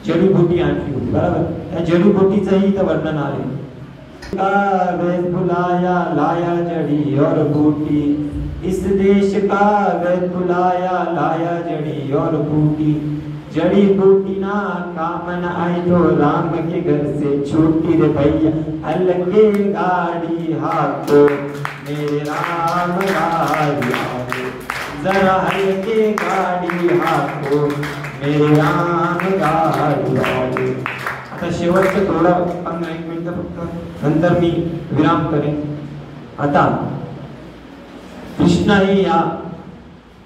जडी बुटी आणली होती बरोबर. त्या जडी बुटीचंही इथं वर्णन आहे. का वैद बुलाया लाया जड़ी और बूटी, इस देश का वैद बुलाया लाया जड़ी और बूटी, जड़ी बूटी ना काम न आई तो राम के घर से छूटी रे भैया. हल्के गाड़ी हाको मेरे राम गाड़ी, जरा हल्के गाड़ी हाको मेरे राम गाड़ी. आता शेवटचं थोडं 15-1 मिनिटं फक्त, नंतर मी विराम करेन. आता कृष्ण ही या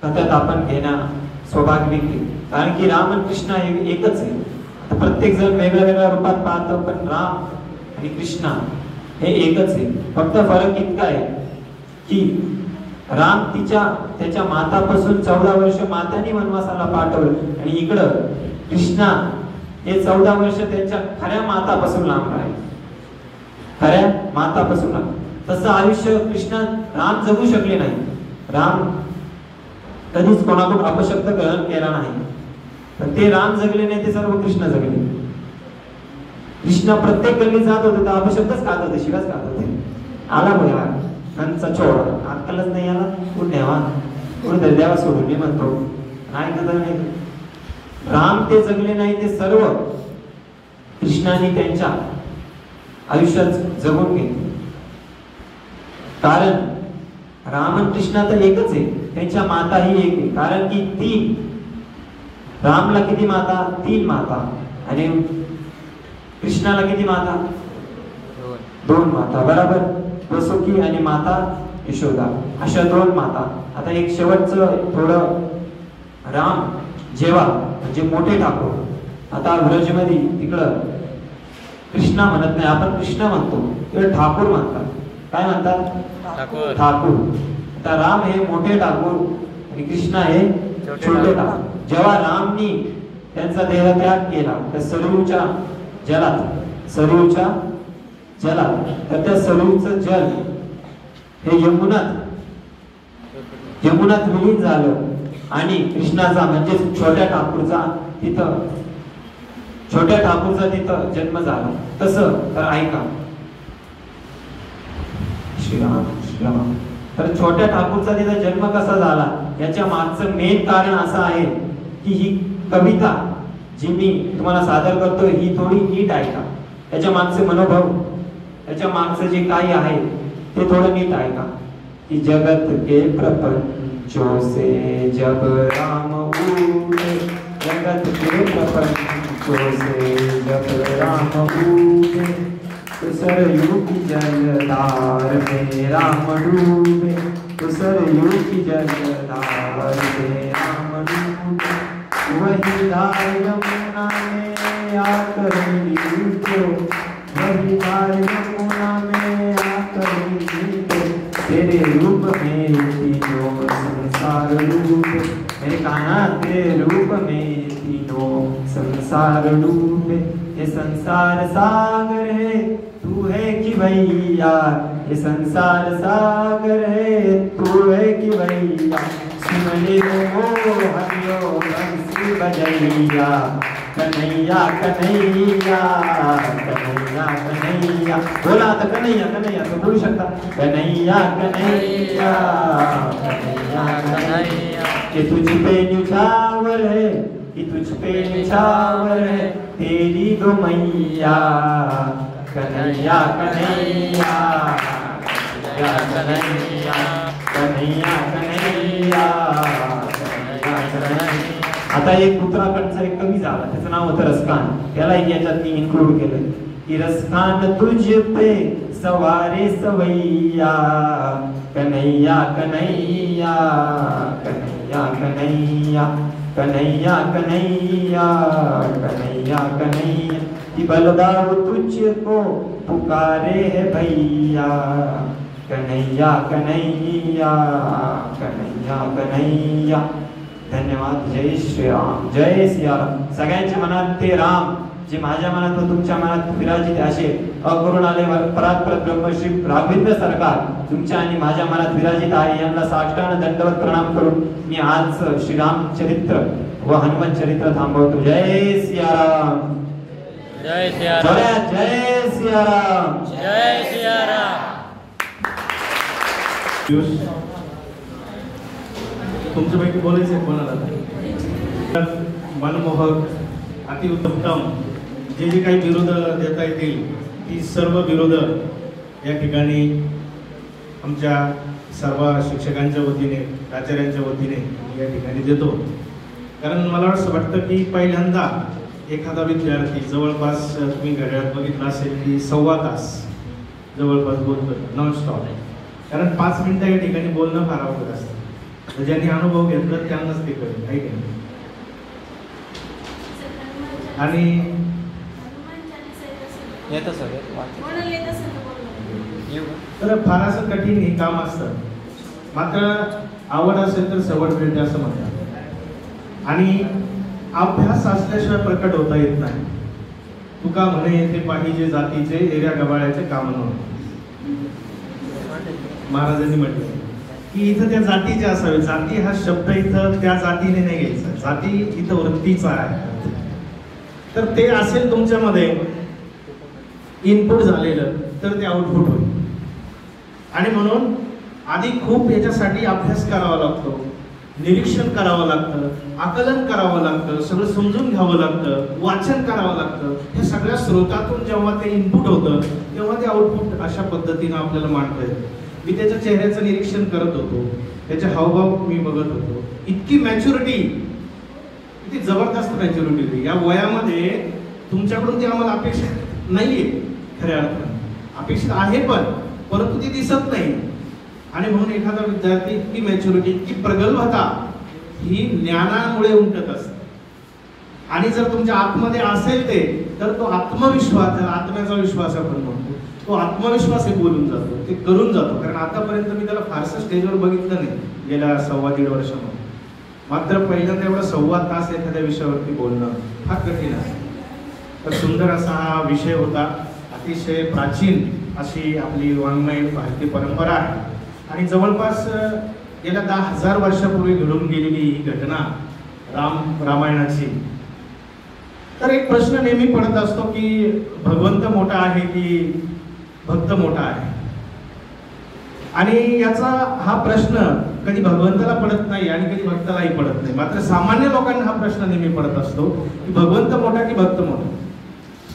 कथेत आपण घेणं सौभाग्यवंत, कारण की राम आणि कृष्ण हे एकच आहे. आता प्रत्येक जण वेगळ्या वेगळ्या रूपात पाहतो, पण राम आणि कृष्ण हे एकच आहे. फक्त फरक इतका आहे की राम त्याच्या मातापासून 14 वर्ष मातानी वनवासाला पाठवलं आणि इकडं कृष्णा हे 14 वर्ष त्यांच्या खऱ्या मातापासून लांब राहिले, खऱ्या मातापासून. तसं आयुष्य कृष्ण राम जगू शकले नाही. राम कधीच कोणाकडून अपशब्द ग्रहण केला नाही, पण ते राम जगले नाही, ते सर्व कृष्ण जगले. कृष्ण प्रत्येक गल्लीत जात होते तर अपशब्दच खात होते, शिवाच खात होते. आला बघा त्यांचा छोड अक्कलच नाही आला, पुण्यावा कुठे देवा सोडून मी म्हणतो नाही का नाही. राम ते जगले नाही, ते सर्व कृष्णाने त्यांच्या आयुष्यात जगून घेतले. कारण राम आणि कृष्ण तर एकच आहे, त्यांच्या माता ही एक आहे. कारण की 3 रामला किती माता? 3 माता, आणि कृष्णाला किती माता? 2 माता बरोबर. वसुकी आणि माता यशोदा, अशा 2 माता. आता एक शेवटचं थोडं, राम जेव्हा म्हणजे मोठे ठाकूर, आता व्रजमध्ये तिकडं कृष्णा म्हणत नाही, आपण कृष्ण म्हणतो, ते ठाकूर म्हणतात. काय म्हणतात? ठाकूर. आता राम हे मोठे ठाकूर आणि कृष्ण हे छोटे ठाकूर. जेव्हा रामनी त्यांचा देहत्याग केला त्या सरयूच्या जलात, तर त्या सरयूचं जल हे यमुनात विलीन झालं आणि कृष्णाचा म्हणजे छोट्या ठाकूरचा तिथं जन्म झाला. तसं तर ऐका, श्रीराम. तर छोट्या ठाकूरचा तिथं जन्म कसा झाला याच्या मागचं मेन कारण असं आहे की ही कविता जी मी तुम्हाला सादर करतो ही थोडी नीट ऐका. त्याच्या मागचे मनोभाव, त्याच्या मागचं जे काही आहे ते थोडं नीट ऐका. कि जगत के प्रपंचों से जब राम उठे, जगत के प्रपंचों से जब राम उठे, तो सरयू की जलधार में राम डूबे, तो सरयू की जलधार में राम डूबे, वही धार यमुना में आकर मिली तो, वही धार यमुना में आकर मिली तो, तेरे रूप में तीनों संसार डूबे, मेरे कान्हा तेरे रूप में तीनों संसार डूबे. ये संसार सागर है, तू है कि भैया, ये संसार सागर है तू है कि भैया, सुन ले ओ हरियो बंसी बजैया, कन्हैया कन्हैया कन्हैया कन्हैया, बोला आता कन्हैया कन्हैया तो बोलू शकता, कन्हैया कन्हैया कन्हैया कन्हैया, कि तुझ पे निछावर है, कि तुझ पे निछावर है तेरी दो मैया, कन्हैया कन्हैया कन्हैया कन्हैया कन्हैया कन्हैया कन्हैया. आता एक उत्तराखंडचा एक कवी झाला, त्याचं नाव होतं रसखान, त्याला याच्यात मी इन्क्लूड केलं की रसखान तुझ पे सवारे सवैया, कन्हैया कन्हैया कन्हैया कन्हैया कन्हैया कन्हैया कन्हैया कन्हैया, कि बलदाव तुझको पुकारे है भैया, कन्हैया कन्हैया कन्हैया कन्हैया. धन्यवाद. जय श्रीराम, जय सियाराम. सगळ्यांच्या मनात ते राम जे माझ्या मनात व तुमच्या मनात विराजित असे अकरुणालय परात्पर ब्रह्मश्री राघवेंद्र सरकार तुमच्या आणि माझ्या मनात विराजित आहे, यांना साष्टांग दंडवत प्रणाम करून मी आज श्रीराम चरित्र व हनुमान चरित्र थांबवतो. जय सियाराम, जय सियाराम, जय सियाराम, जय सियाराम. तुमच्यापैकी बोलायचं आहे कोणाला? मनमोहक, अतिउत्तम जे काही विरोध देता येतील ती सर्व विरोध या ठिकाणी आमच्या सर्व शिक्षकांच्या वतीने, प्राचार्यांच्या वतीने या ठिकाणी देतो. कारण मला असं वाटतं की पहिल्यांदा एखादा विद्यार्थी जवळपास तुम्ही घड्याळात बघितलं असेल की 1.25 तास जवळपास बोलतो नॉन स्टॉप. कारण 5 मिनिटं या ठिकाणी बोलणं फार अवघड असतं. ज्यांनी अनुभव घेतला त्यांनाच ते कळेल, आहे की नाही? आणि येतं सगळं तर फार असं कठीण हे काम असतं, मात्र आवड असेल तर सवड मिळते असं म्हणतात. आणि अभ्यास असल्याशिवाय प्रकट होता येत नाही. तुका म्हणे येथे पाहिजे जातीचे एऱ्या गबाळ्याचे काम नव्हते. महाराजांनी म्हटलं की इथं त्या जातीचे असावे. जाती हा शब्द इथं त्या जातीने नाही घ्यायचा, जाती इथं वृत्तीचा आहे. तर ते असेल तुमच्यामध्ये इनपुट झालेलं तर ते आउटपुट होईल. आणि म्हणून आधी खूप याच्यासाठी अभ्यास करावा लागतो, निरीक्षण करावं लागतं, आकलन करावं लागतं, सगळं समजून घ्यावं लागतं, वाचन करावं लागतं. हे सगळ्या स्रोतातून जेव्हा ते इनपुट होतं तेव्हा ते आउटपुट अशा पद्धतीनं आपल्याला मांडता येतं. मी त्याच्या चेहऱ्याचं निरीक्षण करत होतो, त्याचे हावभाव मी बघत होतो. इतकी मॅच्युरिटी, किती जबरदस्त मॅच्युरिटी होती या वयामध्ये. तुमच्याकडून ती आम्हाला अपेक्षा नाहीये, खऱ्या अर्थाने अपेक्षित आहे परंतु ती दिसत नाही. आणि म्हणून एखादा विद्यार्थी इतकी मॅच्युरिटी, इतकी प्रगल्भता ही ज्ञानामुळे उमटत असते. आणि जर तुमच्या आतमध्ये असेल ते तर तो आत्मविश्वास, त्याला आत्म्याचा विश्वास आपण म्हणतो, तो आत्मविश्वास हे बोलून जातो, ते करून जातो. कारण आतापर्यंत मी त्याला फारसं स्टेजवर बघितलं नाही गेल्या 1.25 वर्षामध्ये. मात्र पहिल्यांदा एवढा 1.25 तास एखाद्या विषयावरती बोलणं फार कठीण आहे. तर सुंदर असा हा विषय होता. अतिशय प्राचीन अशी आपली वाङ्मय भारतीय परंपरा आहे. आणि जवळपास गेल्या 10,000 वर्षापूर्वी घडून गेलेली ही घटना रामायणाची. तर एक प्रश्न नेहमी पडत असतो की भगवंत मोठा आहे की भक्त मोठा आहे. आणि याचा हा प्रश्न कधी भगवंताला पडत नाही आणि कधी भक्तालाही पडत नाही. मात्र सामान्य लोकांना हा प्रश्न नेहमी पडत असतो की भगवंत मोठा की भक्त मोठा.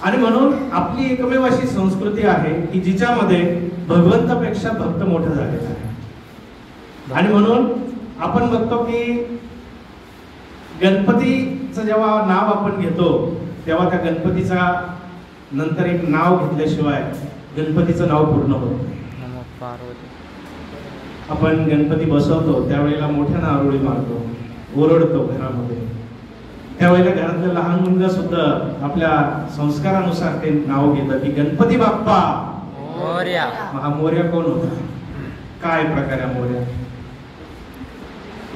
आणि म्हणून आपली एकमेव अशी संस्कृती आहे की जिच्यामध्ये भगवंतापेक्षा भक्त मोठं झालेलं आहे. आणि म्हणून आपण बघतो की गणपतीचं जेव्हा नाव आपण घेतो तेव्हा त्या गणपतीचा नंतर एक नाव घेतल्याशिवाय गणपतीचं नाव पूर्ण होत नाही. आपण गणपती बसवतो त्यावेळेला मोठ्यानं आरोळी मारतो, ओरडतो घरामध्ये. त्यावेळेला घरातला लहान मुलगा सुद्धा आपल्या संस्कारानुसार ते नाव घेतं की गणपती बाप्पा मोरया. हा मोरया कोण होता, काय प्रकार आहे मोरया,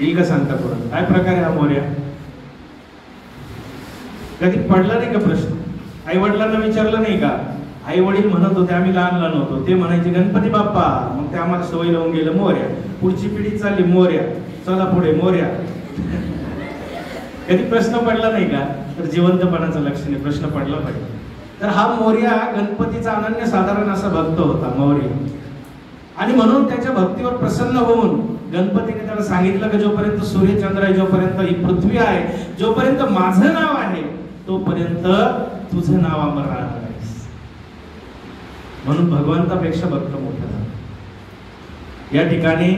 येईल का सांगता कोण काय प्रकार आहे हा मोरया? कधी पडला नाही का प्रश्न? आई वडिलांना विचारलं नाही का? आई वडील म्हणत होते, आम्ही लहान लहान होतो, ते म्हणायचे गणपती बाप्पा, मग ते आम्हाला सवय लावून गेलं मोर्या. पुढची पिढी चालली मोर्या, चला पुढे मोर्या. कधी प्रश्न पडला नाही का? तर जिवंतपणाचं लक्षण आहे, प्रश्न पडला पाहिजे. तर हा मोर्या गणपतीचा अनन्य साधारण असा भक्त होता मौर्य. आणि म्हणून त्याच्या भक्तीवर प्रसन्न होऊन गणपतीने त्याला सांगितलं की जोपर्यंत सूर्यचंद्र आहे, जोपर्यंत ही पृथ्वी आहे, जोपर्यंत माझं नाव आहे, तोपर्यंत तुझं नाव अमर राहणार आहे. म्हणून भगवंतापेक्षा भक्त मोठा झाला. या ठिकाणी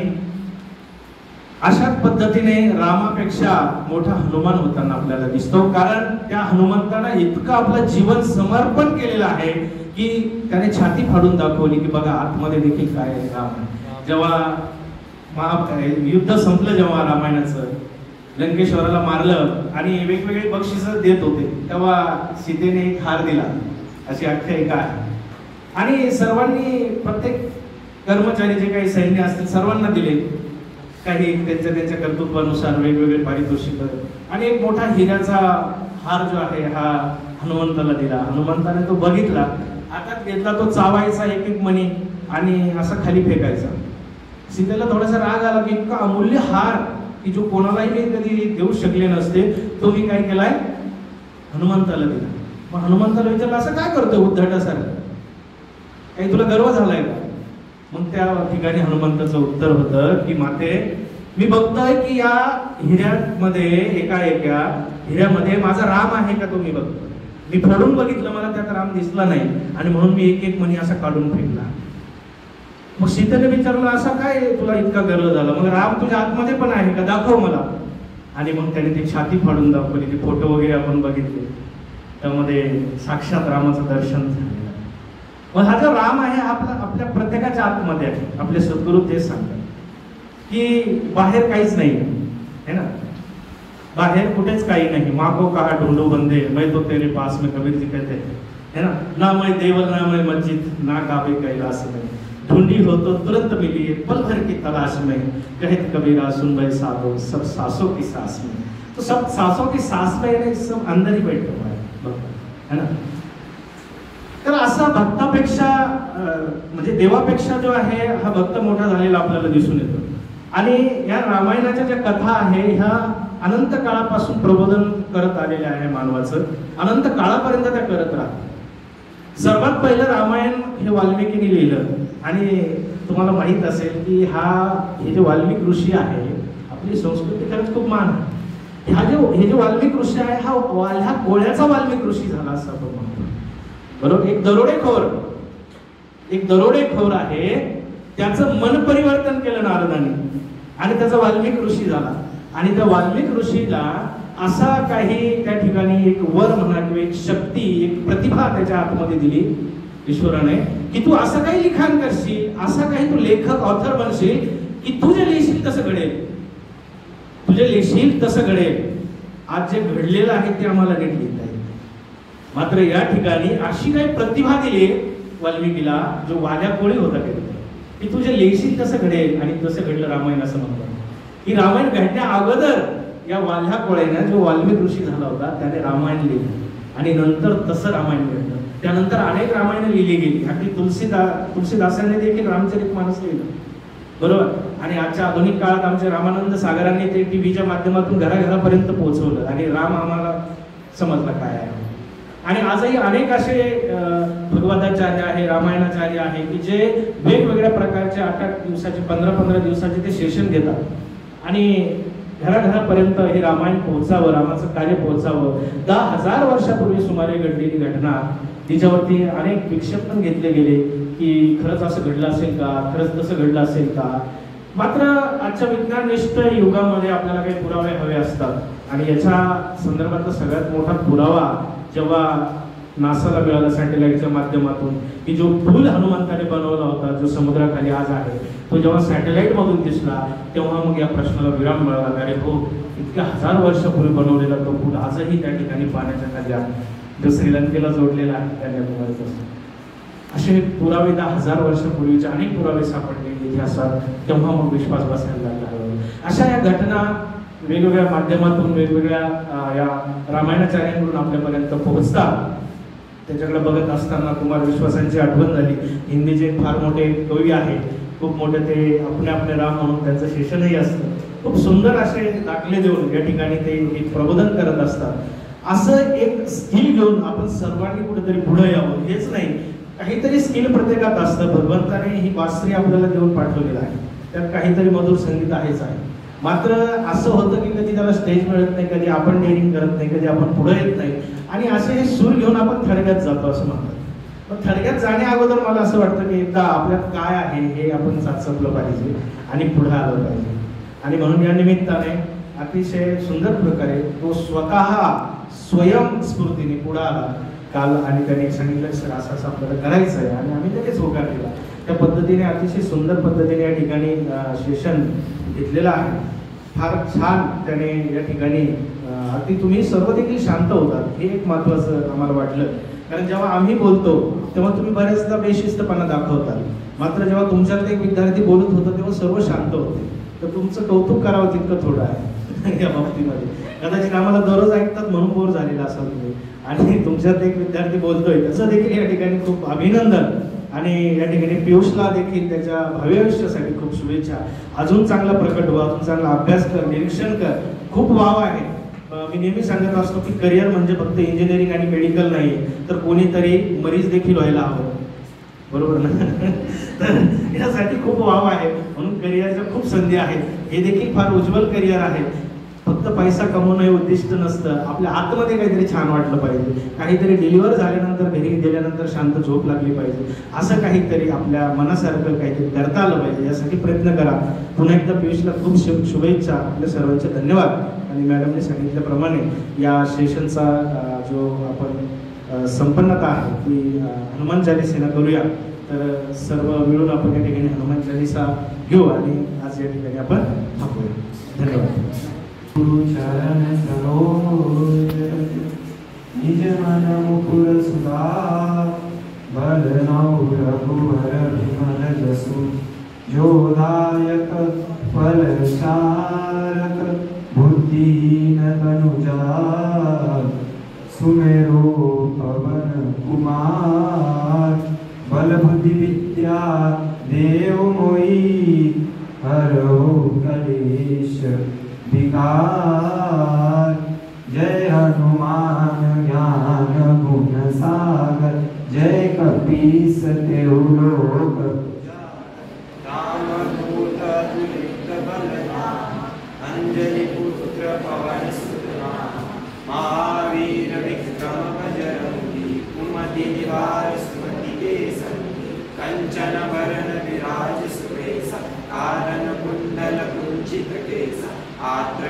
अशाच पद्धतीने रामापेक्षा मोठा हनुमान होताना आपल्याला दिसतो. कारण त्या हनुमंतानं इतकं आपलं जीवन समर्पण केलेलं आहे की त्याने छाती फाडून दाखवली की बघा आतमध्ये देखील काय आहे राम. जेव्हा युद्ध संपलं, जेव्हा रामायणाचं, लंकेश्वराला मारलं आणि वेगवेगळे बक्षीस देत होते, तेव्हा सीतेने एक हार दिला, अशी आख्यायिका आहे. आणि सर्वांनी, प्रत्येक कर्मचारी जे काही सैन्य असतील सर्वांना दिले, काही त्यांच्या कर्तृत्वानुसार वेगवेगळे पारितोषिक. आणि एक मोठा हिऱ्याचा हार जो आहे हा हनुमंताला दिला. हनुमंताने तो बघितला, हातात घेतला, तो चावायचा एक एक मणी आणि असा खाली फेकायचा. सीतेला थोडासा राग आला की इतका अमूल्य हार की जो कोणालाही मी कधी देऊ शकले नसते, तो मी काय केलाय, हनुमंताला दिला. मग हनुमंताला विचारलं, असं काय करतोय उद्धटासारखं, काही तुला गर्व झालाय का? मग त्या ठिकाणी हनुमंताचं उत्तर होतं की माते, मी बघतोय की या हिऱ्यामध्ये, एका हिऱ्यामध्ये माझा राम आहे का तो मी बघतो. मी फोडून बघितलं, मला त्यात राम दिसला नाही, आणि म्हणून मी एक एक मणी असा काढून फेकला. मग सीतेने विचारलं, असा काय तुला इतका गर्व झाला, मग राम तुझ्या आतमध्ये पण आहे का, दाखव मला. आणि मग त्याने ती छाती फाडून दाखवली. ते फोटो वगैरे आपण बघितले, त्यामध्ये साक्षात रामाचं दर्शन झालं. मग हा जो राम आहे आपल्या प्रत्येकाच्या आतमध्ये आहे. आपले सद्गुरू तेच सांगतात की बाहेर काहीच नाही है ना, बाहेर कुठेच काही नाही. मागो कहा ढूंढो बंदे, मैं तो तेरे पास में, कबीर जी कहते हैं है ना मैं देवल ना मैं मस्जिद ना काबे कैलाश में, ढूंढी हो तो तुरंत मिली एक पल भर की तलाश में, कहत कबीरा सुन भाई साधो सब सांसों की सांस में. तो सब सांसों की सांस में सब अंदर ही बैठा हुआ है ना. तर असा भक्तापेक्षा म्हणजे देवापेक्षा जो आहे हा भक्त मोठा झालेला आपल्याला दिसून येतो. आणि या रामायणाच्या ज्या कथा आहे ह्या अनंत काळापासून प्रबोधन करत आलेल्या आहे मानवाचं, अनंत काळापर्यंत त्या करत राहतात. सर्वात पहिलं रामायण हे वाल्मिकीने लिहिलं. आणि तुम्हाला माहित असेल की हे जे वाल्मिक ऋषी आहे, आपली संस्कृती खरंच खूप मान आहे. हे जे वाल्मिक ऋषी आहे हा वाल्ह्या कोळ्याचा वाल्मिक ऋषी झाला असं आपण म्हणतो. बरोबर. एक दरोडेखोर आहे, त्याचं मन परिवर्तन केलं नारदाने आणि त्याचा वाल्मिक ऋषी झाला. आणि त्या वाल्मिक ऋषीला असा काही त्या ठिकाणी एक वर म्हणा किंवा एक शक्ती, एक प्रतिभा त्याच्या आतमध्ये दिली ईश्वराने की तू असं काही लिखाण करशील, असा काही तू लेखक ऑथर बनशील की तू जे लिहिशील तसं घडेल, तुझे लिहिशील तसं घडेल. आज जे घडलेलं आहे ते आम्हाला नीट लिहिता येईल. मात्र या ठिकाणी अशी काही प्रतिभा दिली वाल्मिकीला, जो वाल्या कोळी होता की तू जे लिहिशील तसं घडेल. आणि तसं घडलं रामायण असं म्हणतात. की रामायण घडण्या अगोदर या वाल्ह्या कोळ्याने, जो वाल्मिक ऋषी झाला होता, त्याने रामायण लिहिलं आणि नंतर तसं रामायण घडलं. त्यानंतर अनेक रामायण लिहिली गेली. अगदी तुलसीदासांनी देखील रामचरितमानस लिहिलं. बरोबर. आणि आजच्या आधुनिक काळात आमच्या रामानंद सागरांनी ते टीव्हीच्या माध्यमातून घराघरापर्यंत पोहोचवलं आणि राम आम्हाला समजला काय आहे. आणि आजही अनेक असे भगवताचार्य आहे, रामायणाचार्य आहे की जे वेगवेगळ्या प्रकारचे 8-8 दिवसाचे, 15-15 दिवसाचे ते सेशन घेतात आणि घराघरापर्यंत हे रामायण पोहोचावं, रामाचं कार्य पोहोचावं. 10,000 वर्षापूर्वी सुमारे घडलेली घटना, तिच्यावरती अनेक विक्षेप पण घेतले गेले की खरंच असं घडलं असेल का, खरंच तसं घडलं असेल का. मात्र आजच्या विज्ञाननिष्ठ युगामध्ये आपल्याला काही पुरावे हवे असतात आणि याच्या संदर्भातला सगळ्यात मोठा पुरावा जेव्हा नासाला मिळाला सॅटेलाइटच्या माध्यमातून की जो पूल हनुमंताने बनवला होता, जो समुद्राखाली आज आहे, तो जेव्हा सॅटेलाइट मधून दिसला तेव्हा मग या प्रश्नाला विराम मिळाला. अरे हो, इतक्या 1000 वर्षापूर्वी बनवलेला तो पूल आजही त्या ठिकाणी पाण्याच्या खाली आहे, जो श्रीलंकेला जोडलेला आहे कन्याकुमारीपासून. असे पुरावे 10,000 वर्षापूर्वीचे अनेक पुरावे सापडले इतिहासात. तेव्हा मग विश्वास बसायला लागला. अशा या घटना वेगवेगळ्या माध्यमातून, वेगवेगळ्या या रामायणाचार्यांकडून आपल्यापर्यंत पोहोचतात. त्याच्याकडे बघत असताना कुमार विश्वासांची आठवण झाली. हिंदीचे फार मोठे कवी आहे, खूप मोठे ते अपने अपने राम म्हणून त्यांचं सेशनही असतं. खूप सुंदर असे दाखले देऊन या ठिकाणी ते एक प्रबोधन करत असतात. असं एक स्किल घेऊन आपण सर्वांनी कुठेतरी पुढे यावं. हेच नाही, काहीतरी स्किल प्रत्येकात असतं. भगवंताने ही बासरी आपल्याला देऊन पाठवलेलं आहे, त्यात काहीतरी मधुर संगीत आहेच आहे. मात्र असं होतं की कधी त्याला स्टेज मिळत नाही, कधी आपण डेअरिंग करत नाही, कधी आपण पुढे येत नाही आणि असे हे सूर घेऊन आपण थडग्यात जातो असं म्हणतात. पण थडग्यात जाण्या अगोदर मला असं वाटतं की एकदा आपल्यात काय आहे हे आपण साचवलं पाहिजे आणि पुढे आलं पाहिजे. आणि म्हणून या निमित्ताने अतिशय सुंदर प्रकारे तो स्वतः स्वयंस्फूर्तीने पुढे आला काल आणि त्याने सांगितलं सर असं असं आपल्याला करायचं आहे आणि आम्ही लगेच होकार दिला. त्या पद्धतीने अतिशय सुंदर पद्धतीने या ठिकाणी सेशन घेतलेलं आहे. फार छान त्याने या ठिकाणी अगदी तुम्ही सर्व देखील शांत होतात, हे एक महत्त्वाचं आम्हाला वाटलं. कारण जेव्हा आम्ही बोलतो तेव्हा तुम्ही बऱ्याचदा बेशिस्तपणा दाखवता, मात्र जेव्हा तुमच्यात एक विद्यार्थी बोलत होता तेव्हा सर्व शांत होते. तर तुमचं कौतुक करावं तितकं थोडं आहे या बाबतीमध्ये. कदाचित आम्हाला दररोज ऐकतात म्हणून बोर झालेला असाल तुम्ही, आणि तुमच्यात एक विद्यार्थी बोलतोय त्याचं देखील या ठिकाणी खूप अभिनंदन. आणि या ठिकाणी पियुषला देखील त्याच्या भावी आयुष्यासाठी खूप शुभेच्छा. अजून चांगला प्रकट व्हा, अजून चांगला अभ्यास कर, निरीक्षण कर. खूप वाव आहे. मी नेहमी सांगत असतो की करिअर म्हणजे फक्त इंजिनिअरिंग आणि मेडिकल नाही, तर कोणीतरी मरीज देखील व्हायला हवं, बरोबर ना? तर यासाठी खूप वाव आहे. म्हणून करिअरच्या खूप संधी आहेत. हे देखील फार उज्ज्वल करिअर आहे. फक्त पैसा कमवणं हे उद्दिष्ट नसतं. आपल्या आतमध्ये काहीतरी छान वाटलं पाहिजे, काहीतरी डिलिव्हर झाल्यानंतर घरी गेल्यानंतर शांत झोप लागली पाहिजे, असं काहीतरी आपल्या मनासारखं काहीतरी करता आलं पाहिजे. यासाठी प्रयत्न करा. पुन्हा एकदा पियुषला खूप शुभेच्छा, आपल्या सर्वांचे धन्यवाद. आणि मॅडमने सांगितल्याप्रमाणे या सेशनचा जो आपण संपन्नता आहे ती हनुमान चालीसेनं करूया. तर सर्व मिळून आपण या ठिकाणी हनुमान चालीसा घेऊ आणि आज या ठिकाणी आपण थांबूया. धन्यवाद. चरण सरोज निज मन मुकुर सुधार, बल नौ रघुवर विमल जसु, जो दायक फल शारक, बुद्धिहीन तनु जात, सुमेरो पवन कुमार, बल बुद्धि विद्या देव मोई, हरो कलेश विकार. जय हनुमान ज्ञान गुण सागर, जय कपीस तेहु लोक रामदूत तुलित बलवान, अंजलि पुत्र पवन सुत, महावीर विक्रम बजरंगी, कुमति निवार सुमति के संगी, कंचन वरण विराज सुबेसा, कानन कुंडल कुंचित केसा, आत्र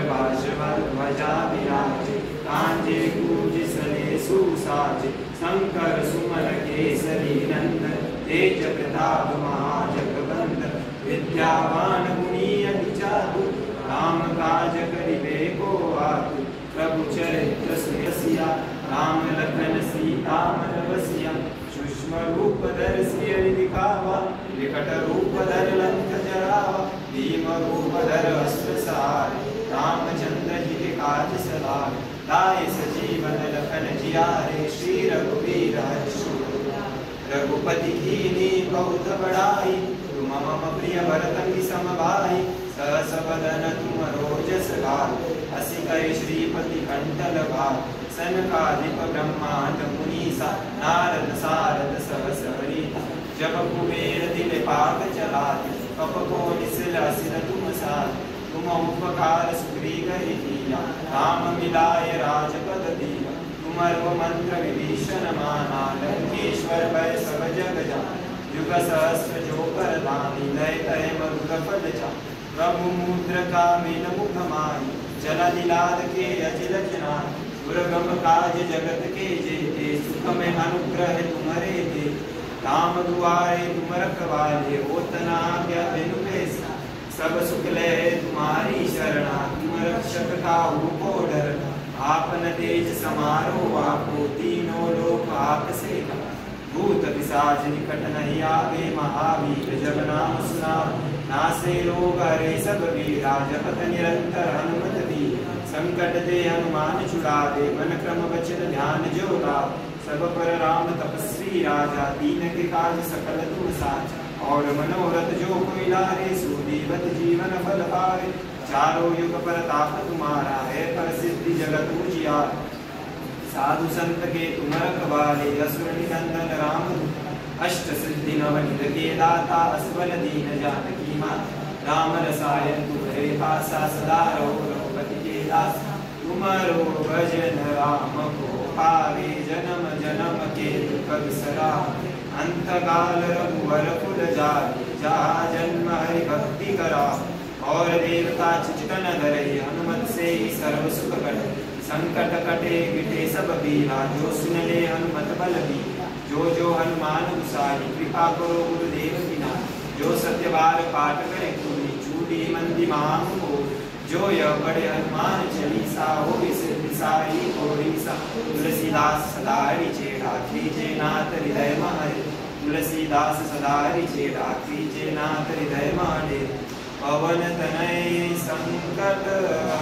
ध्वजा विराजे, कांजे कूज सले सुसाजे, शंकर सुमन केसरी नंदन, तेज प्रताप महाजगवंदन, विद्यावान गुणी अति चातुर, राम काज करिबे को आतुर, प्रभु चरित्र सुयसिया, राम लखन सीता मन बसिया, सूक्ष्म रूप धर सियहि दिखावा, विकट रूप धर लंक जरावा, भीम रूप धर अस्त्र सहारे, रामचंद्र जी के काज सवारे, लाए सजीवन लखन जियारे, श्री रघुवीर हर्षि रघुपति कीन्ही बहुत बड़ाई, तुम मम प्रिय भरतहि सम भाई, सहस बदन तुम रोजस गाई, हसी कहि श्रीपति कंठ लगाई, सनकादिक ब्रह्मांड मुनीसा, नारद सारद सहस हरिता, जब कुबेर दिल पाक चलाते, कप को निसिल असिर तुम साथ, तुम उपकार सुग्रीव ही किया, राम मिलाए राजपद दिया, तुमरो मंत्र विभीषण माना, लंकेश्वर भय सब जग जान, युग सहस्र जो कर दानी, लय तय मरुत फल जा, प्रभु मुद्रका मेल मुख माही, जल दिलाद के अजिल जनान, दुर्गम काज जगत के जेते, सुख में अनुग्रह तुम्हारे दे, राम दुआरे तुम रखवाले, होत न आज्ञा बिनु पैसा, सब सुख ले तुम्हारी शरणा, तुम रक्षक काहू को डरना, आपन तेज समारो आपो, तीनों लोक आपसे कहा, भूत पिशाच निकट नहीं आवे, महावीर जब नाम सुनावे, नासे रोग हरे सब वीरा, जपत निरंतर हनुमत वीर, संकट दे हनुमान छुड़ावे, मन क्रम वचन ध्यान जो लावे, सब पर राम तपस्वी राजा, दीन के काज सकल तुम साचा। और मनोरथ जो कोई लारे, सो देवत जीवन फल पावे। चारों युग प्रताप तुम्हारा है, प्रसिद्धि जगत उजियार। साधु संत के तुम रखवाले, असुर निकंदन राम। अष्ट सिद्धि नवनिध के दाता, असबल दीन जानकी माता। राम रसायन तुम्हारे पासा, सदा रहो रघुपति के दासा। तुम्हारो भजन राम को पावे, जन्म जन्म के दुख बिसरा। अंत काल रघुवर कुल जाए, जहाँ जन्म हरि भक्ति करा। और देवता चितन धरे, हनुमत से सर्व सुख करे। संकट कटे मिटे सब पीरा, जो सुन ले हनुमत बल बीरा। जो हनुमान गुसाई, कृपा करो गुरुदेव की नाई। जो सत्यवार पाठ करे कोई, छूटी मंदी महाम हो। जो यह पढ़े हनुमान चालीसा, हो सिद्धि साई गौरीसा। तुलसीदास सदा हरि चेरा, कीजे नाथ हृदय महरे। तुलसीदास सदा हरि चेरा, कीजे नाथ हृदय महरे। पवन तनय संकट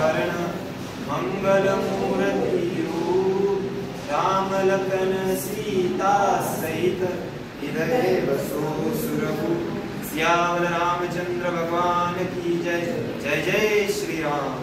हरण, मंगल मूर्ति रूप। राम लखन सीता सहित, हृदय बसो सुरभूप। सियावर रामचंद्र भगवान की जय। जय जय श्री राम।